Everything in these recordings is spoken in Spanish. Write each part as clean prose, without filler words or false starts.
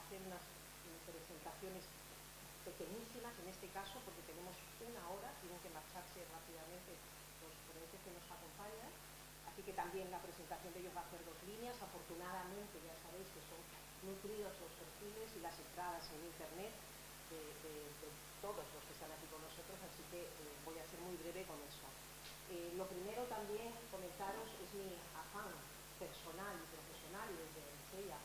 hacer unas presentaciones pequeñísimas, en este caso, porque tenemos una hora, tienen que marcharse rápidamente los ponentes que nos acompañan, así que también la presentación de ellos va a hacer 2 líneas. Afortunadamente, ya sabéis que son nutridos los perfiles y las entradas en internet de todos los que están aquí con nosotros, así que voy a ser muy breve con eso. Lo primero también comentaros es mi afán personal y profesional, y desde Odisseia,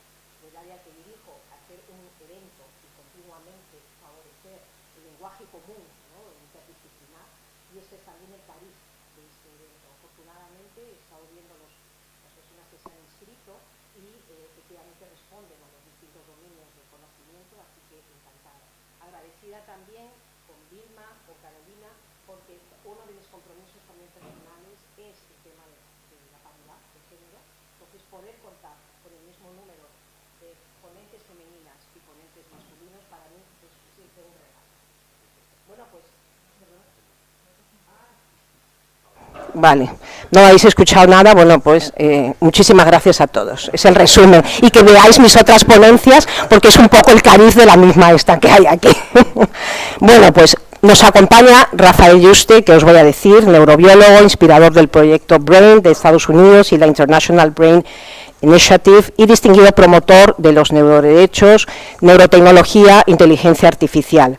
del área que dirijo, hacer un evento y continuamente favorecer el lenguaje común, ¿no?, interdisciplinar, y este es también el cariz de este evento. Afortunadamente he estado viendo las personas que se han inscrito y efectivamente responden a los distintos dominios de conocimiento, así que encantada. Agradecida también con Vilma o Carolina, porque uno de mis compromisos también personales es el tema de la paridad de género. Entonces, poder contar con el mismo número de ponentes femeninas y ponentes masculinos para mí es siempre un regalo. Bueno, pues, perdón. Vale, no habéis escuchado nada. Bueno, pues muchísimas gracias a todos. Es el resumen. Y que veáis mis otras ponencias, porque es un poco el cariz de la misma esta que hay aquí. Bueno, pues nos acompaña Rafael Yuste, que os voy a decir, neurobiólogo, inspirador del proyecto BRAIN de Estados Unidos y la International Brain Initiative, y distinguido promotor de los neuroderechos, neurotecnología, inteligencia artificial.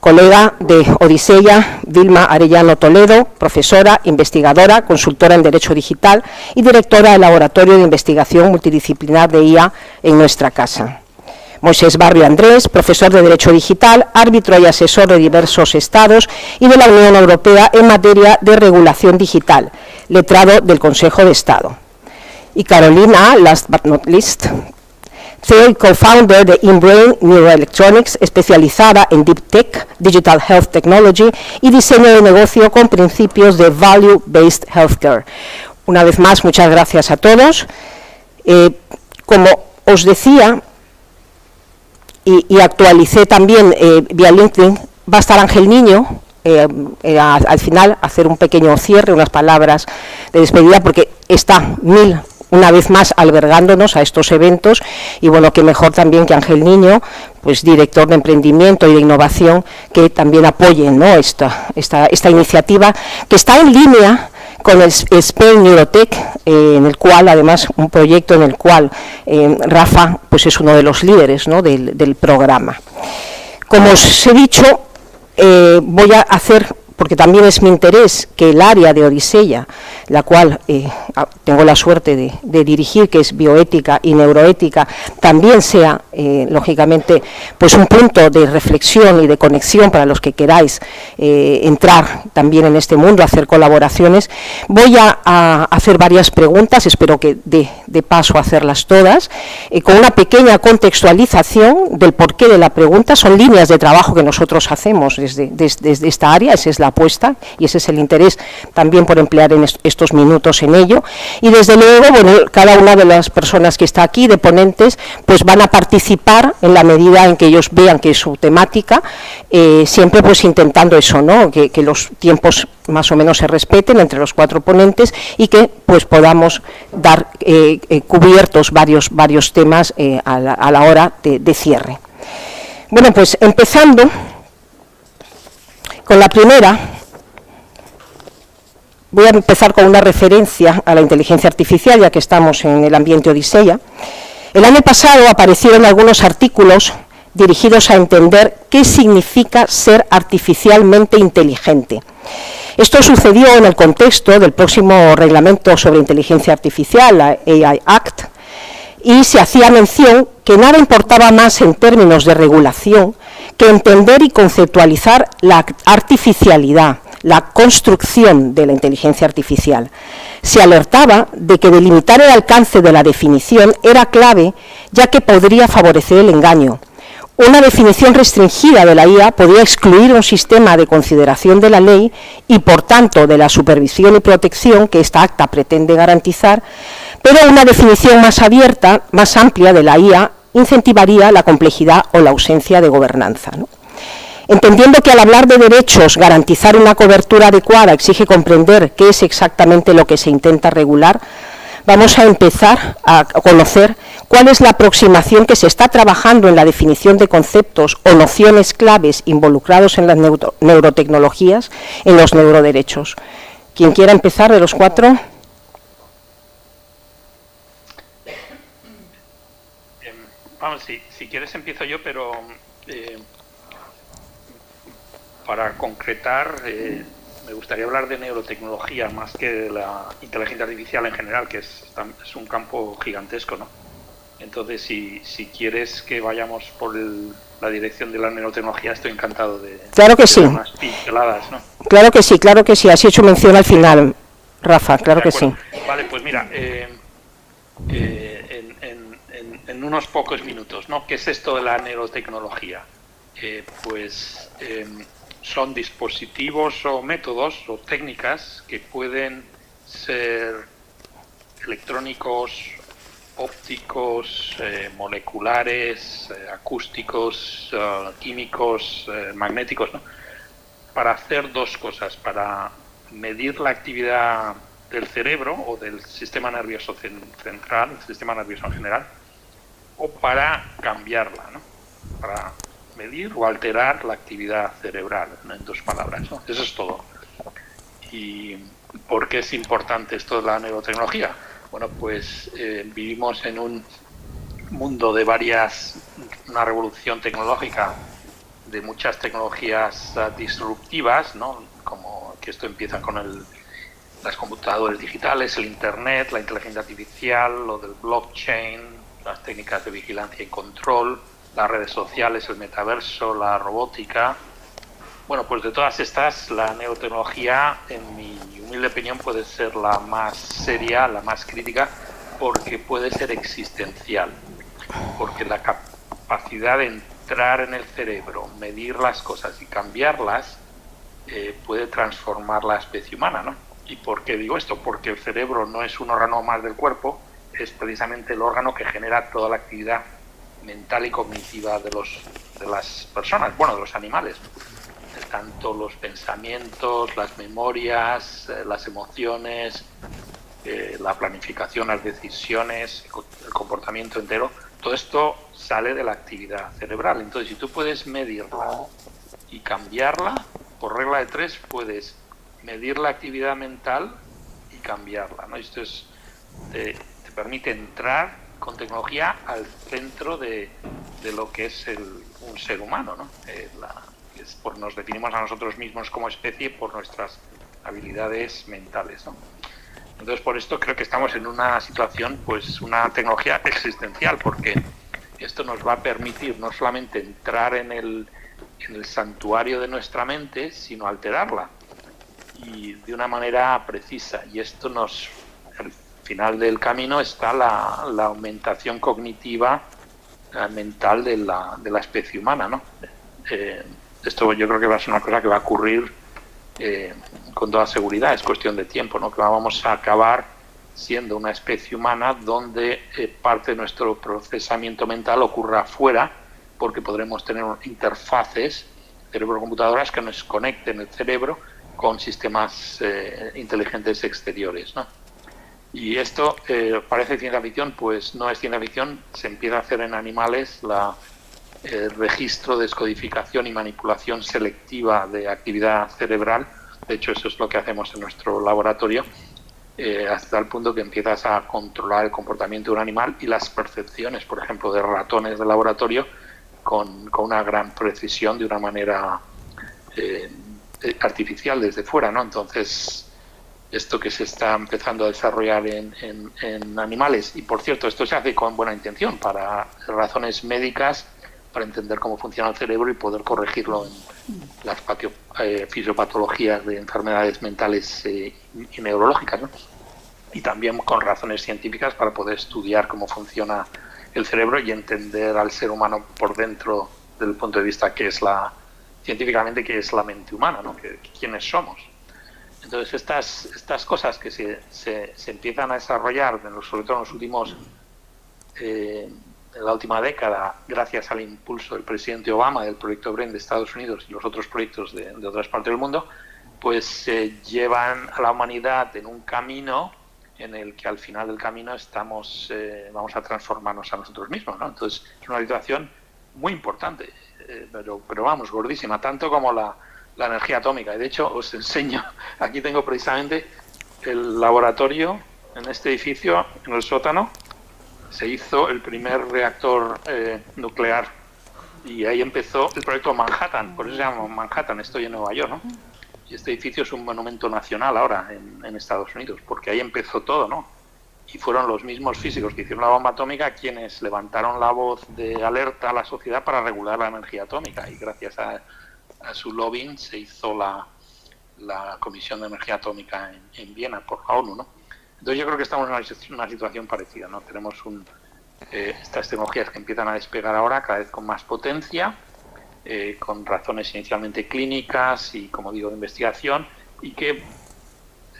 Colega de Odisseia, Vilma Arellano Toledo, profesora, investigadora, consultora en Derecho Digital y directora del Laboratorio de Investigación Multidisciplinar de IA en nuestra casa. Moisés Barrio Andrés, profesor de Derecho Digital, árbitro y asesor de diversos estados y de la Unión Europea en materia de regulación digital, letrado del Consejo de Estado. Y Carolina, last but not least, CEO y co-founder de InBrain Neuroelectronics, especializada en Deep Tech, Digital Health Technology y diseño de negocio con principios de Value-Based Healthcare. Una vez más, muchas gracias a todos. Como os decía, y actualicé también vía LinkedIn, va a estar Ángel Niño, al final hacer un pequeño cierre, unas palabras de despedida, porque está una vez más albergándonos a estos eventos, y bueno, que mejor también que Ángel Niño, pues director de emprendimiento y de innovación, que también apoyen, ¿no?, esta iniciativa, que está en línea con el Spain Neurotech, en el cual, además, un proyecto en el cual Rafa pues es uno de los líderes, ¿no?, del programa. Como os he dicho, voy a hacer, porque también es mi interés, que el área de Odisseia, la cual tengo la suerte de dirigir, que es bioética y neuroética, también sea, lógicamente, pues un punto de reflexión y de conexión para los que queráis entrar también en este mundo, hacer colaboraciones. Voy a hacer varias preguntas, espero que de paso a hacerlas todas, con una pequeña contextualización del porqué de la pregunta. Son líneas de trabajo que nosotros hacemos desde esta área, esa es la apuesta y ese es el interés también por emplear en estos minutos en ello. Y desde luego, bueno, cada una de las personas que está aquí, de ponentes, pues van a participar en la medida en que ellos vean que es su temática, siempre pues intentando eso, ¿no?, que los tiempos más o menos se respeten entre los 4 ponentes y que pues podamos dar cubiertos varios temas a la hora de cierre. Bueno, pues empezando con la primera, voy a empezar con una referencia a la inteligencia artificial, ya que estamos en el ambiente Odisseia. El año pasado aparecieron algunos artículos dirigidos a entender qué significa ser artificialmente inteligente. Esto sucedió en el contexto del próximo reglamento sobre inteligencia artificial, la AI Act, y se hacía mención que nada importaba más en términos de regulación que entender y conceptualizar la artificialidad, la construcción de la inteligencia artificial. Se alertaba de que delimitar el alcance de la definición era clave, ya que podría favorecer el engaño. Una definición restringida de la IA podría excluir un sistema de consideración de la ley y, por tanto, de la supervisión y protección que esta acta pretende garantizar, pero una definición más abierta, más amplia de la IA incentivaría la complejidad o la ausencia de gobernanza, ¿no? Entendiendo que al hablar de derechos, garantizar una cobertura adecuada exige comprender qué es exactamente lo que se intenta regular, vamos a empezar a conocer cuál es la aproximación que se está trabajando en la definición de conceptos o nociones claves involucrados en las neurotecnologías en los neuroderechos. ¿Quién quiera empezar de los cuatro? Vamos, si quieres empiezo yo, pero para concretar, me gustaría hablar de neurotecnología más que de la inteligencia artificial en general, que es un campo gigantesco, ¿no? Entonces, si quieres que vayamos por la dirección de la neurotecnología, estoy encantado de claro que sí. unas pinceladas, ¿no? Claro que sí, claro que sí. Has hecho mención al final, Rafa, claro que sí. Vale, pues mira, en unos pocos minutos, ¿no? ¿Qué es esto de la neurotecnología? Son dispositivos o métodos o técnicas que pueden ser electrónicos, ópticos, moleculares, acústicos, químicos, magnéticos, ¿no? Para hacer dos cosas: para medir la actividad del cerebro o del sistema nervioso central, el sistema nervioso en general, o para cambiarla, ¿no? Para medir o alterar la actividad cerebral, ¿no? En dos palabras, ¿no? Eso es todo. ¿Y por qué es importante esto de la neurotecnología? Bueno, pues vivimos en un mundo de una revolución tecnológica, de muchas tecnologías disruptivas, ¿no? Como que esto empieza con las computadoras digitales, el Internet, la inteligencia artificial, lo del blockchain, las técnicas de vigilancia y control, las redes sociales, el metaverso, la robótica. Bueno, pues de todas estas, la neurotecnología, en mi humilde opinión, puede ser la más seria, la más crítica, porque puede ser existencial. Porque la capacidad de entrar en el cerebro, medir las cosas y cambiarlas, puede transformar la especie humana, ¿no? ¿Y por qué digo esto? Porque el cerebro no es un órgano más del cuerpo, es precisamente el órgano que genera toda la actividad mental y cognitiva de las personas, bueno, de los animales, tanto los pensamientos, las memorias, las emociones, la planificación, las decisiones, el comportamiento entero. Todo esto sale de la actividad cerebral. Entonces, si tú puedes medirla y cambiarla, por regla de 3 puedes medir la actividad mental y cambiarla, ¿no? Esto te permite entrar con tecnología al centro de lo que es un ser humano, ¿no? Nos definimos a nosotros mismos como especie por nuestras habilidades mentales, ¿no? Entonces, por esto creo que estamos en una situación, pues una tecnología existencial, porque esto nos va a permitir no solamente entrar en el santuario de nuestra mente, sino alterarla, y de una manera precisa. Y esto al final del camino está la aumentación cognitiva mental de la especie humana, ¿no? Esto yo creo que va a ser una cosa que va a ocurrir con toda seguridad, es cuestión de tiempo, ¿no? Que vamos a acabar siendo una especie humana donde parte de nuestro procesamiento mental ocurra afuera, porque podremos tener interfaces cerebro-computadoras que nos conecten el cerebro con sistemas inteligentes exteriores, ¿no? Y esto parece ciencia ficción, pues no es ciencia ficción. Se empieza a hacer en animales el registro, descodificación y manipulación selectiva de actividad cerebral. De hecho, eso es lo que hacemos en nuestro laboratorio, hasta el punto que empiezas a controlar el comportamiento de un animal y las percepciones, por ejemplo, de ratones de laboratorio con una gran precisión, de una manera artificial desde fuera, ¿no? Entonces, esto que se está empezando a desarrollar en animales, y por cierto, esto se hace con buena intención, para razones médicas, para entender cómo funciona el cerebro y poder corregirlo en las fisiopatologías de enfermedades mentales y neurológicas, ¿no? Y también con razones científicas para poder estudiar cómo funciona el cerebro y entender al ser humano por dentro, desde el punto de vista científicamente, que es la mente humana, ¿no? ¿Quiénes somos? Entonces, estas cosas que se empiezan a desarrollar, sobre todo en los últimos, en la última década, gracias al impulso del presidente Obama, del proyecto BRAIN de Estados Unidos y los otros proyectos de otras partes del mundo, pues llevan a la humanidad en un camino en el que al final del camino vamos a transformarnos a nosotros mismos, ¿no? Entonces es una situación muy importante, pero vamos, gordísima, tanto como la energía atómica. Y de hecho os enseño, aquí tengo precisamente el laboratorio en este edificio, en el sótano, se hizo el primer reactor nuclear y ahí empezó el proyecto Manhattan, por eso se llama Manhattan, estoy en Nueva York, ¿no? Y este edificio es un monumento nacional ahora en Estados Unidos, porque ahí empezó todo, ¿no? Y fueron los mismos físicos que hicieron la bomba atómica quienes levantaron la voz de alerta a la sociedad para regular la energía atómica, y gracias a su lobbying se hizo la Comisión de Energía Atómica en Viena por la ONU, ¿no? Entonces yo creo que estamos en una situación parecida, ¿no? Tenemos estas tecnologías que empiezan a despegar ahora cada vez con más potencia, con razones inicialmente clínicas y, como digo, de investigación, y que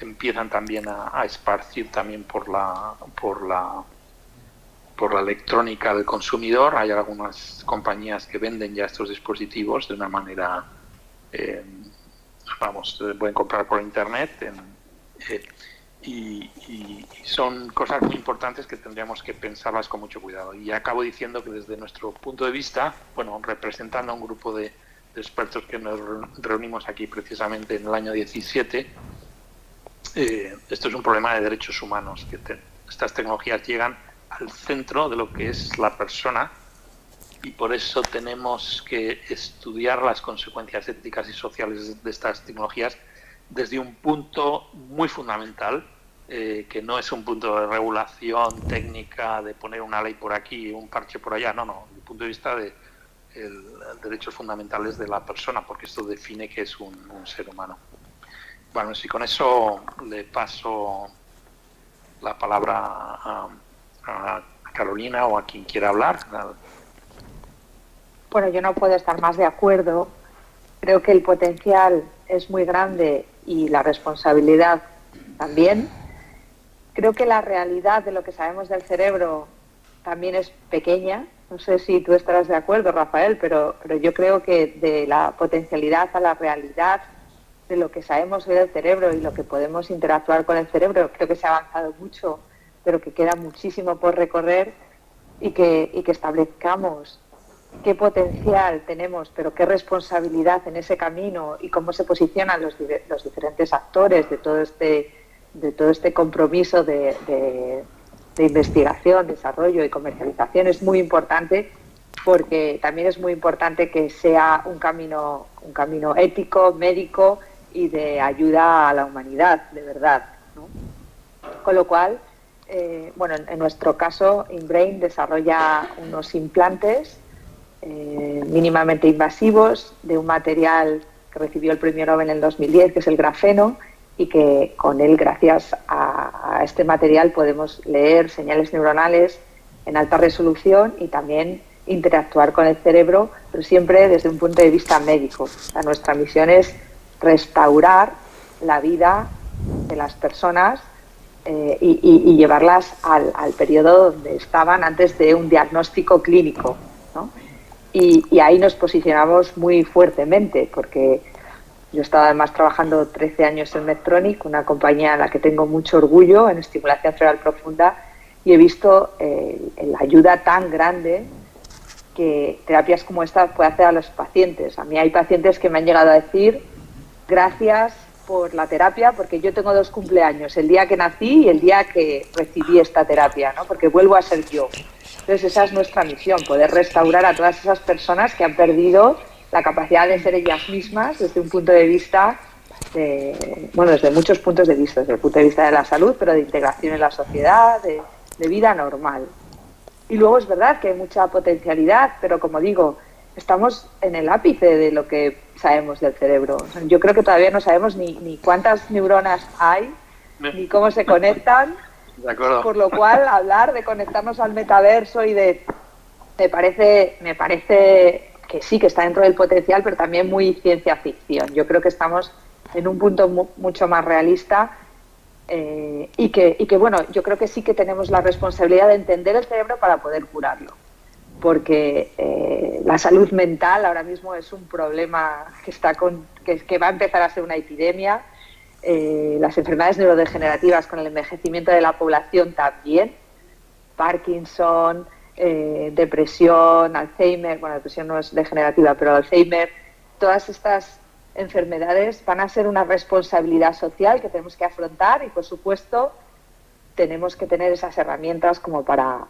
empiezan también a esparcir también por la electrónica del consumidor. Hay algunas compañías que venden ya estos dispositivos de una manera, se pueden comprar por internet, y son cosas muy importantes que tendríamos que pensarlas con mucho cuidado. Y acabo diciendo que desde nuestro punto de vista, bueno, representando a un grupo de expertos que nos reunimos aquí precisamente en el año 17, esto es un problema de derechos humanos, que estas tecnologías llegan al centro de lo que es la persona, y por eso tenemos que estudiar las consecuencias éticas y sociales de estas tecnologías desde un punto muy fundamental, que no es un punto de regulación técnica, de poner una ley por aquí y un parche por allá, no, desde el punto de vista de derechos fundamentales de la persona, porque esto define que es un ser humano. Bueno, si con eso le paso la palabra a Carolina o a quien quiera hablar. Bueno, yo no puedo estar más de acuerdo. Creo que el potencial es muy grande y la responsabilidad también. Creo que la realidad de lo que sabemos del cerebro también es pequeña. No sé si tú estarás de acuerdo, Rafael, pero yo creo que de la potencialidad a la realidad de lo que sabemos hoy del cerebro y lo que podemos interactuar con el cerebro, creo que se ha avanzado mucho, pero que queda muchísimo por recorrer, y que establezcamos qué potencial tenemos, pero qué responsabilidad en ese camino, y cómo se posicionan los diferentes actores de todo este compromiso de investigación, desarrollo y comercialización es muy importante, porque también es muy importante que sea un camino ético, médico y de ayuda a la humanidad, de verdad, ¿no? Con lo cual, en nuestro caso, InBrain desarrolla unos implantes mínimamente invasivos de un material que recibió el premio Nobel en el 2010, que es el grafeno, y que con él, gracias a este material, podemos leer señales neuronales en alta resolución y también interactuar con el cerebro, pero siempre desde un punto de vista médico. O sea, nuestra misión es restaurar la vida de las personas y llevarlas al periodo donde estaban antes de un diagnóstico clínico, ¿no? Y ahí nos posicionamos muy fuertemente, porque yo he estado además trabajando 13 años en Medtronic, una compañía en la que tengo mucho orgullo en estimulación cerebral profunda, y he visto la ayuda tan grande que terapias como esta puede hacer a los pacientes. A mí hay pacientes que me han llegado a decir: gracias por la terapia, porque yo tengo 2 cumpleaños, el día que nací y el día que recibí esta terapia, ¿no? Porque vuelvo a ser yo. Entonces esa es nuestra misión, poder restaurar a todas esas personas que han perdido la capacidad de ser ellas mismas desde un punto de vista, desde muchos puntos de vista, desde el punto de vista de la salud, pero de integración en la sociedad, de vida normal. Y luego es verdad que hay mucha potencialidad, pero como digo, estamos en el ápice de lo que sabemos del cerebro. O sea, yo creo que todavía no sabemos ni cuántas neuronas hay, ni cómo se conectan. De acuerdo. Por lo cual, hablar de conectarnos al metaverso me parece que sí, que está dentro del potencial, pero también muy ciencia ficción. Yo creo que estamos en un punto mucho más realista, y que bueno, yo creo que sí que tenemos la responsabilidad de entender el cerebro para poder curarlo, porque la salud mental ahora mismo es un problema que va a empezar a ser una epidemia, las enfermedades neurodegenerativas con el envejecimiento de la población también, Parkinson, depresión, Alzheimer, bueno, depresión no es degenerativa, pero Alzheimer, todas estas enfermedades van a ser una responsabilidad social que tenemos que afrontar y, por supuesto, tenemos que tener esas herramientas como para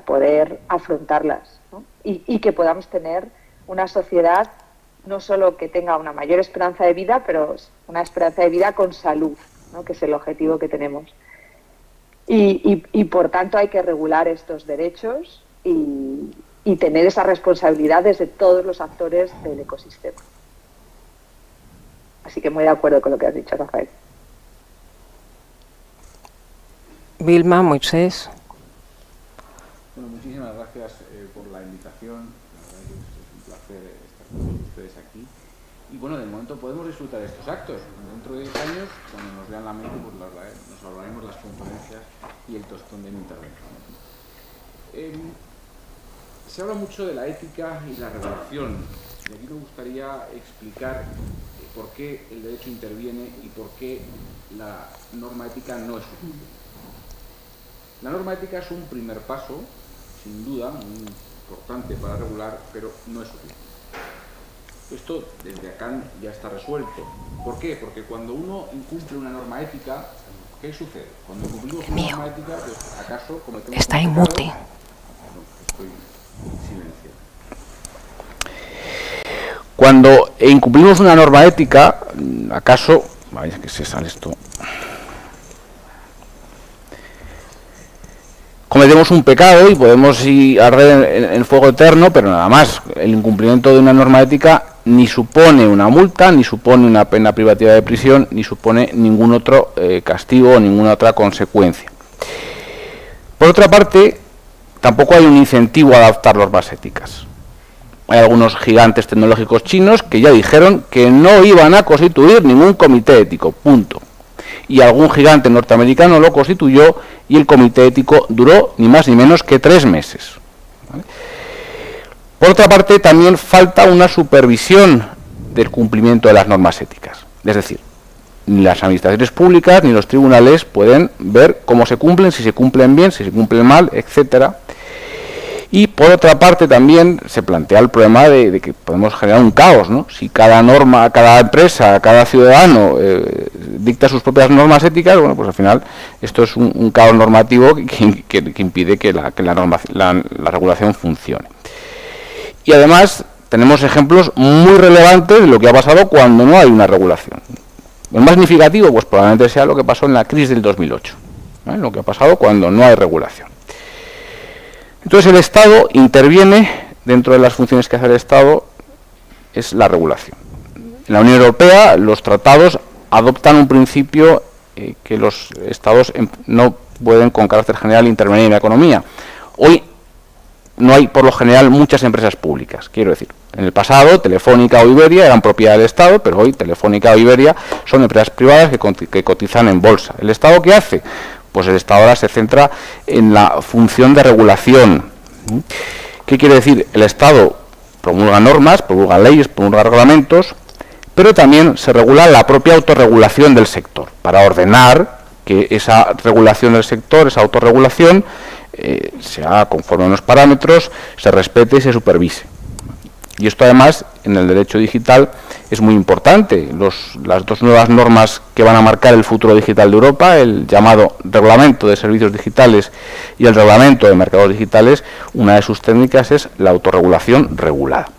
poder afrontarlas, ¿no? Y que podamos tener una sociedad no solo que tenga una mayor esperanza de vida, pero una esperanza de vida con salud, ¿no? Que es el objetivo que tenemos. Y por tanto hay que regular estos derechos y tener esa responsabilidad desde todos los actores del ecosistema. Así que muy de acuerdo con lo que has dicho, Rafael. Vilma, Moisés. Bueno, muchísimas gracias por la invitación. La verdad que es un placer estar con todos ustedes aquí. Y bueno, de momento podemos disfrutar de estos actos. Dentro de 10 años, cuando nos vean la mente, pues nos hablaremos las conferencias y el tostón de mi intervención. Se habla mucho de la ética y la regulación. Y aquí me gustaría explicar por qué el derecho interviene y por qué la norma ética no es suficiente. La norma ética es un primer paso, sin duda, muy importante para regular, pero no es suficiente. Esto desde acá ya está resuelto. ¿Por qué? Porque cuando uno incumple una norma ética, ¿qué sucede? Cuando incumplimos una norma ética, pues acaso cometemos... Está en mute. No, estoy silenciado. Cuando incumplimos una norma ética, acaso... Vaya que se sale esto... Cometemos un pecado y podemos ir a arder en fuego eterno, pero nada más. El incumplimiento de una norma ética ni supone una multa, ni supone una pena privativa de prisión, ni supone ningún otro castigo o ninguna otra consecuencia. Por otra parte, tampoco hay un incentivo a adaptar normas éticas. Hay algunos gigantes tecnológicos chinos que ya dijeron que no iban a constituir ningún comité ético, punto. Y algún gigante norteamericano lo constituyó y el comité ético duró ni más ni menos que 3 meses. ¿Vale? Por otra parte, también falta una supervisión del cumplimiento de las normas éticas. Es decir, ni las administraciones públicas ni los tribunales pueden ver cómo se cumplen, si se cumplen bien, si se cumplen mal, etcétera. Y por otra parte también se plantea el problema de que podemos generar un caos, ¿no? Si cada norma, cada empresa, cada ciudadano dicta sus propias normas éticas, bueno, pues al final esto es un caos normativo que impide que la regulación funcione. Y además tenemos ejemplos muy relevantes de lo que ha pasado cuando no hay una regulación. El más significativo, pues probablemente sea lo que pasó en la crisis del 2008, ¿vale? Lo que ha pasado cuando no hay regulación. Entonces el Estado interviene, dentro de las funciones que hace el Estado, es la regulación. En la Unión Europea los tratados adoptan un principio que los Estados no pueden con carácter general intervenir en la economía. Hoy no hay por lo general muchas empresas públicas, quiero decir. En el pasado Telefónica o Iberia eran propiedad del Estado, pero hoy Telefónica o Iberia son empresas privadas que cotizan en bolsa. ¿El Estado qué hace? Pues el Estado ahora se centra en la función de regulación. ¿Qué quiere decir? El Estado promulga normas, promulga leyes, promulga reglamentos, pero también se regula la propia autorregulación del sector, para ordenar que esa regulación del sector, esa autorregulación, sea conforme a unos parámetros, se respete y se supervise. Y esto además en el derecho digital es muy importante. Las dos nuevas normas que van a marcar el futuro digital de Europa, el llamado Reglamento de Servicios Digitales y el Reglamento de Mercados Digitales, una de sus técnicas es la autorregulación regulada.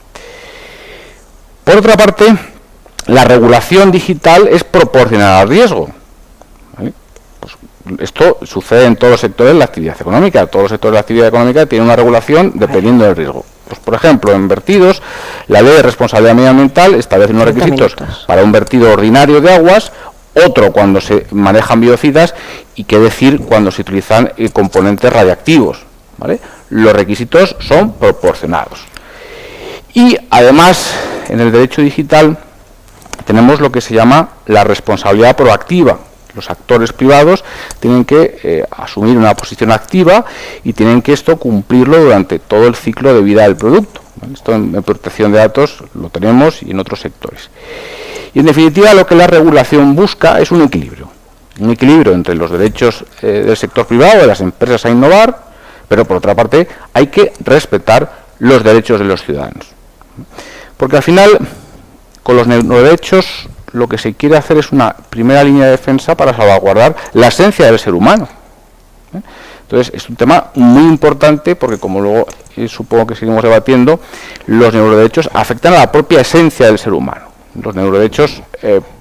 Por otra parte, la regulación digital es proporcional al riesgo. ¿Vale? Pues esto sucede en todos los sectores de la actividad económica. Todos los sectores de la actividad económica tienen una regulación dependiendo del riesgo. Pues, por ejemplo, en vertidos, la Ley de Responsabilidad Medioambiental establece unos requisitos para un vertido ordinario de aguas, otro cuando se manejan biocidas y qué decir cuando se utilizan componentes radiactivos, ¿vale? Los requisitos son proporcionados. Y además, en el derecho digital tenemos lo que se llama la responsabilidad proactiva. Los actores privados tienen que asumir una posición activa y tienen que esto cumplirlo durante todo el ciclo de vida del producto. ¿Vale? Esto en protección de datos lo tenemos y en otros sectores. Y en definitiva lo que la regulación busca es un equilibrio entre los derechos del sector privado, de las empresas a innovar, pero por otra parte hay que respetar los derechos de los ciudadanos. Porque al final, con los neuroderechos, lo que se quiere hacer es una primera línea de defensa para salvaguardar la esencia del ser humano. Entonces, es un tema muy importante porque, como luego supongo que seguimos debatiendo, los neuroderechos afectan a la propia esencia del ser humano. Los neuroderechos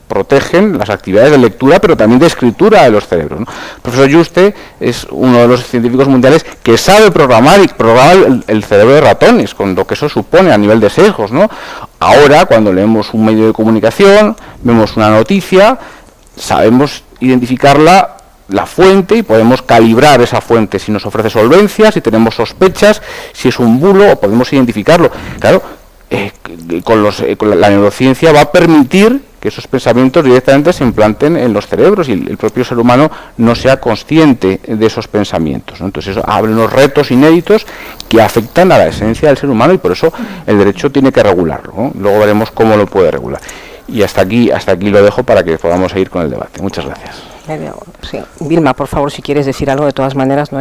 protegen las actividades de lectura, pero también de escritura de los cerebros, ¿no? El profesor Yuste es uno de los científicos mundiales que sabe programar el cerebro de ratones, con lo que eso supone a nivel de sesgos, ¿no? Ahora, cuando leemos un medio de comunicación, vemos una noticia, sabemos identificarla, la fuente, y podemos calibrar esa fuente si nos ofrece solvencia, si tenemos sospechas, si es un bulo, o podemos identificarlo. Claro, con la neurociencia va a permitir que esos pensamientos directamente se implanten en los cerebros y el propio ser humano no sea consciente de esos pensamientos, ¿no? Entonces eso abre unos retos inéditos que afectan a la esencia del ser humano y por eso el derecho tiene que regularlo, ¿no? Luego veremos cómo lo puede regular. Y hasta aquí lo dejo para que podamos seguir con el debate. Muchas gracias. Sí. Vilma, por favor, si quieres decir algo, de todas maneras,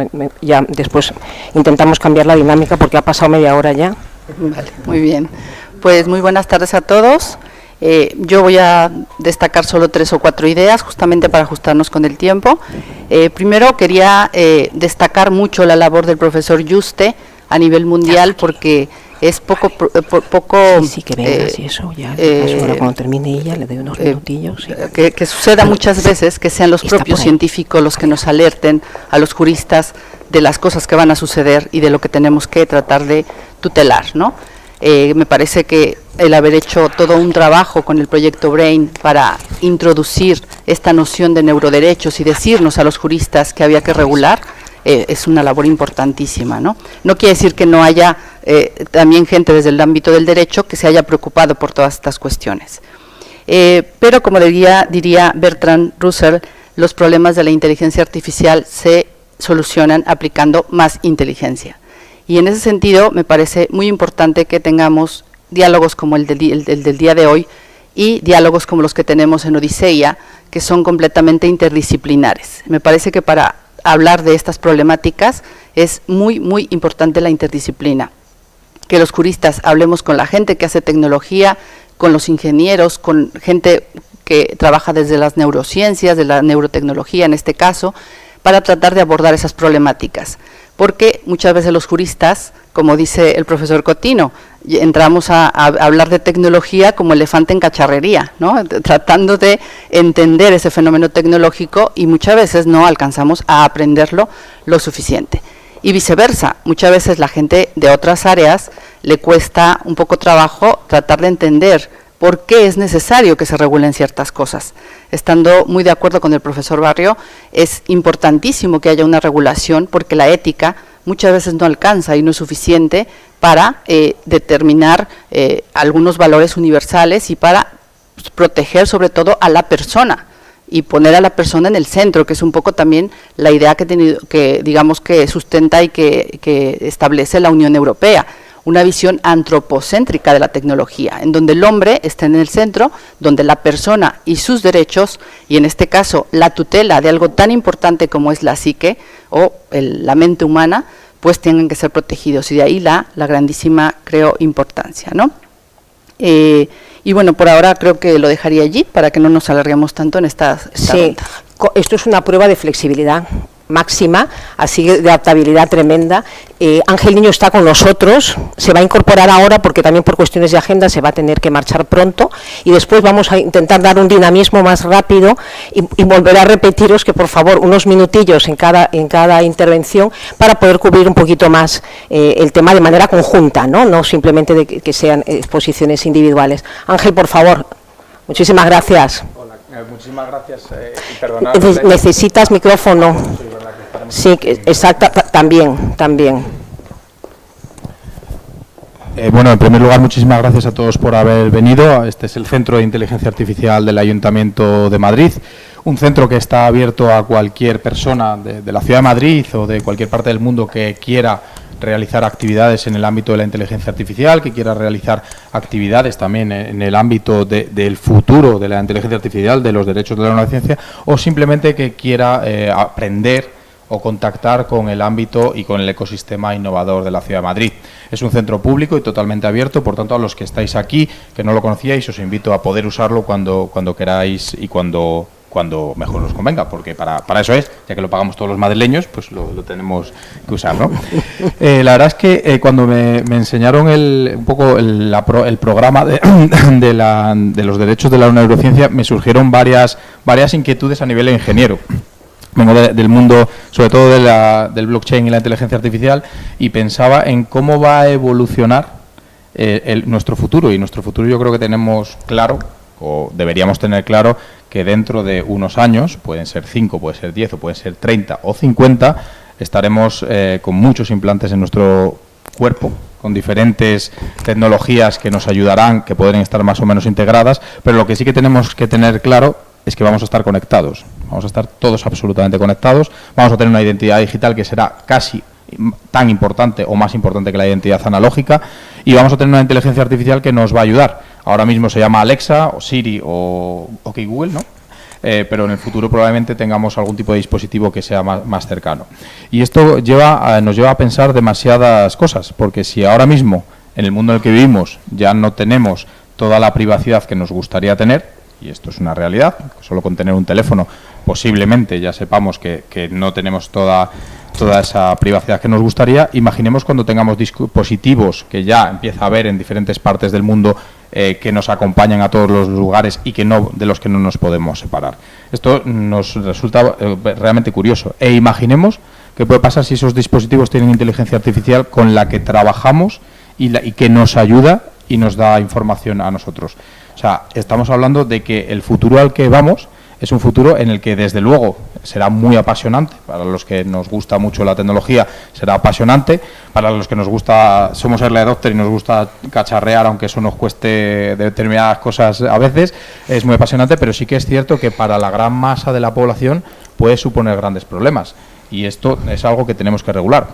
ya después intentamos cambiar la dinámica porque ha pasado media hora ya. Vale, muy bien. Pues muy buenas tardes a todos. Yo voy a destacar solo 3 o 4 ideas, justamente para ajustarnos con el tiempo. Primero, quería destacar mucho la labor del profesor Yuste a nivel mundial, porque es poco sí, que vengas y eso, ya ahora cuando termine ella le doy unos minutillos. Sí. Que suceda muchas veces que sean los propios científicos los que nos alerten a los juristas de las cosas que van a suceder y de lo que tenemos que tratar de tutelar, ¿no? Me parece que el haber hecho todo un trabajo con el proyecto BRAIN para introducir esta noción de neuroderechos y decirnos a los juristas que había que regular, es una labor importantísima, ¿no? No quiere decir que no haya también gente desde el ámbito del derecho que se haya preocupado por todas estas cuestiones. Pero como diría Bertrand Russell, los problemas de la inteligencia artificial se solucionan aplicando más inteligencia. Y en ese sentido me parece muy importante que tengamos diálogos como el del día de hoy y diálogos como los que tenemos en Odiseia, que son completamente interdisciplinares. Me parece que para hablar de estas problemáticas es muy, muy importante la interdisciplina. Que los juristas hablemos con la gente que hace tecnología, con los ingenieros, con gente que trabaja desde las neurociencias, de la neurotecnología en este caso, para tratar de abordar esas problemáticas. Porque muchas veces los juristas, como dice el profesor Cotino, entramos a hablar de tecnología como elefante en cacharrería, ¿no? Tratando de entender ese fenómeno tecnológico y muchas veces no alcanzamos a aprenderlo lo suficiente. Y viceversa, muchas veces la gente de otras áreas le cuesta un poco trabajo tratar de entender por qué es necesario que se regulen ciertas cosas. Estando muy de acuerdo con el profesor Barrio, es importantísimo que haya una regulación porque la ética muchas veces no alcanza y no es suficiente para determinar algunos valores universales y para proteger sobre todo a la persona y poner a la persona en el centro, que es un poco también la idea que digamos que sustenta y que establece la Unión Europea. Una visión antropocéntrica de la tecnología, en donde el hombre está en el centro, donde la persona y sus derechos, y en este caso la tutela de algo tan importante como es la psique o la mente humana, pues tienen que ser protegidos, y de ahí la grandísima, creo, importancia, ¿no? Y bueno, por ahora creo que lo dejaría allí, para que no nos alarguemos tanto en esta ronda. Esto es una prueba de flexibilidad máxima, así de adaptabilidad tremenda. Ángel Niño está con nosotros, se va a incorporar ahora porque también por cuestiones de agenda se va a tener que marchar pronto y después vamos a intentar dar un dinamismo más rápido y volver a repetiros que por favor unos minutillos en cada intervención para poder cubrir un poquito más el tema de manera conjunta, no simplemente de que sean exposiciones individuales. Ángel, por favor, muchísimas gracias. Hola, muchísimas gracias y perdonad. Necesitas micrófono. Sí, exacto, también. Bueno, en primer lugar, muchísimas gracias a todos por haber venido. Este es el Centro de Inteligencia Artificial del Ayuntamiento de Madrid, un centro que está abierto a cualquier persona de la Ciudad de Madrid o de cualquier parte del mundo que quiera realizar actividades en el ámbito de la inteligencia artificial, que quiera realizar actividades también en el ámbito del futuro de la inteligencia artificial, de los derechos de la neurociencia, o simplemente que quiera aprender o contactar con el ámbito y con el ecosistema innovador de la Ciudad de Madrid. Es un centro público y totalmente abierto, por tanto, a los que estáis aquí, que no lo conocíais, os invito a poder usarlo cuando queráis y cuando mejor nos convenga, porque para eso es, ya que lo pagamos todos los madrileños, pues lo tenemos que usar, ¿no? La verdad es que cuando me enseñaron un poco el programa de los derechos de la neurociencia, me surgieron varias inquietudes a nivel de ingeniero. Vengo del mundo, sobre todo del blockchain y la inteligencia artificial, y pensaba en cómo va a evolucionar nuestro futuro. Y nuestro futuro yo creo que tenemos claro, o deberíamos tener claro, que dentro de unos años, pueden ser 5, puede ser 10, o pueden ser 30 o 50, estaremos con muchos implantes en nuestro cuerpo, con diferentes tecnologías que nos ayudarán, que pueden estar más o menos integradas, pero lo que sí que tenemos que tener claro es que vamos a estar conectados, vamos a estar todos absolutamente conectados, vamos a tener una identidad digital que será casi tan importante o más importante que la identidad analógica, y vamos a tener una inteligencia artificial que nos va a ayudar. Ahora mismo se llama Alexa o Siri o OK Google, ¿no? Pero en el futuro probablemente tengamos algún tipo de dispositivo que sea más cercano. Y esto nos lleva a pensar demasiadas cosas, porque si ahora mismo, en el mundo en el que vivimos, ya no tenemos toda la privacidad que nos gustaría tener, y esto es una realidad, solo con tener un teléfono posiblemente ya sepamos que no tenemos toda esa privacidad que nos gustaría. Imaginemos cuando tengamos dispositivos que ya empieza a haber en diferentes partes del mundo que nos acompañan a todos los lugares y de los que no nos podemos separar. Esto nos resulta realmente curioso. E imaginemos qué puede pasar si esos dispositivos tienen inteligencia artificial con la que trabajamos y que nos ayuda y nos da información a nosotros. O sea, estamos hablando de que el futuro al que vamos es un futuro en el que, desde luego, será muy apasionante. Para los que nos gusta mucho la tecnología, será apasionante. Para los que somos early adopter y nos gusta cacharrear, aunque eso nos cueste determinadas cosas a veces, es muy apasionante, pero sí que es cierto que para la gran masa de la población puede suponer grandes problemas. Y esto es algo que tenemos que regular.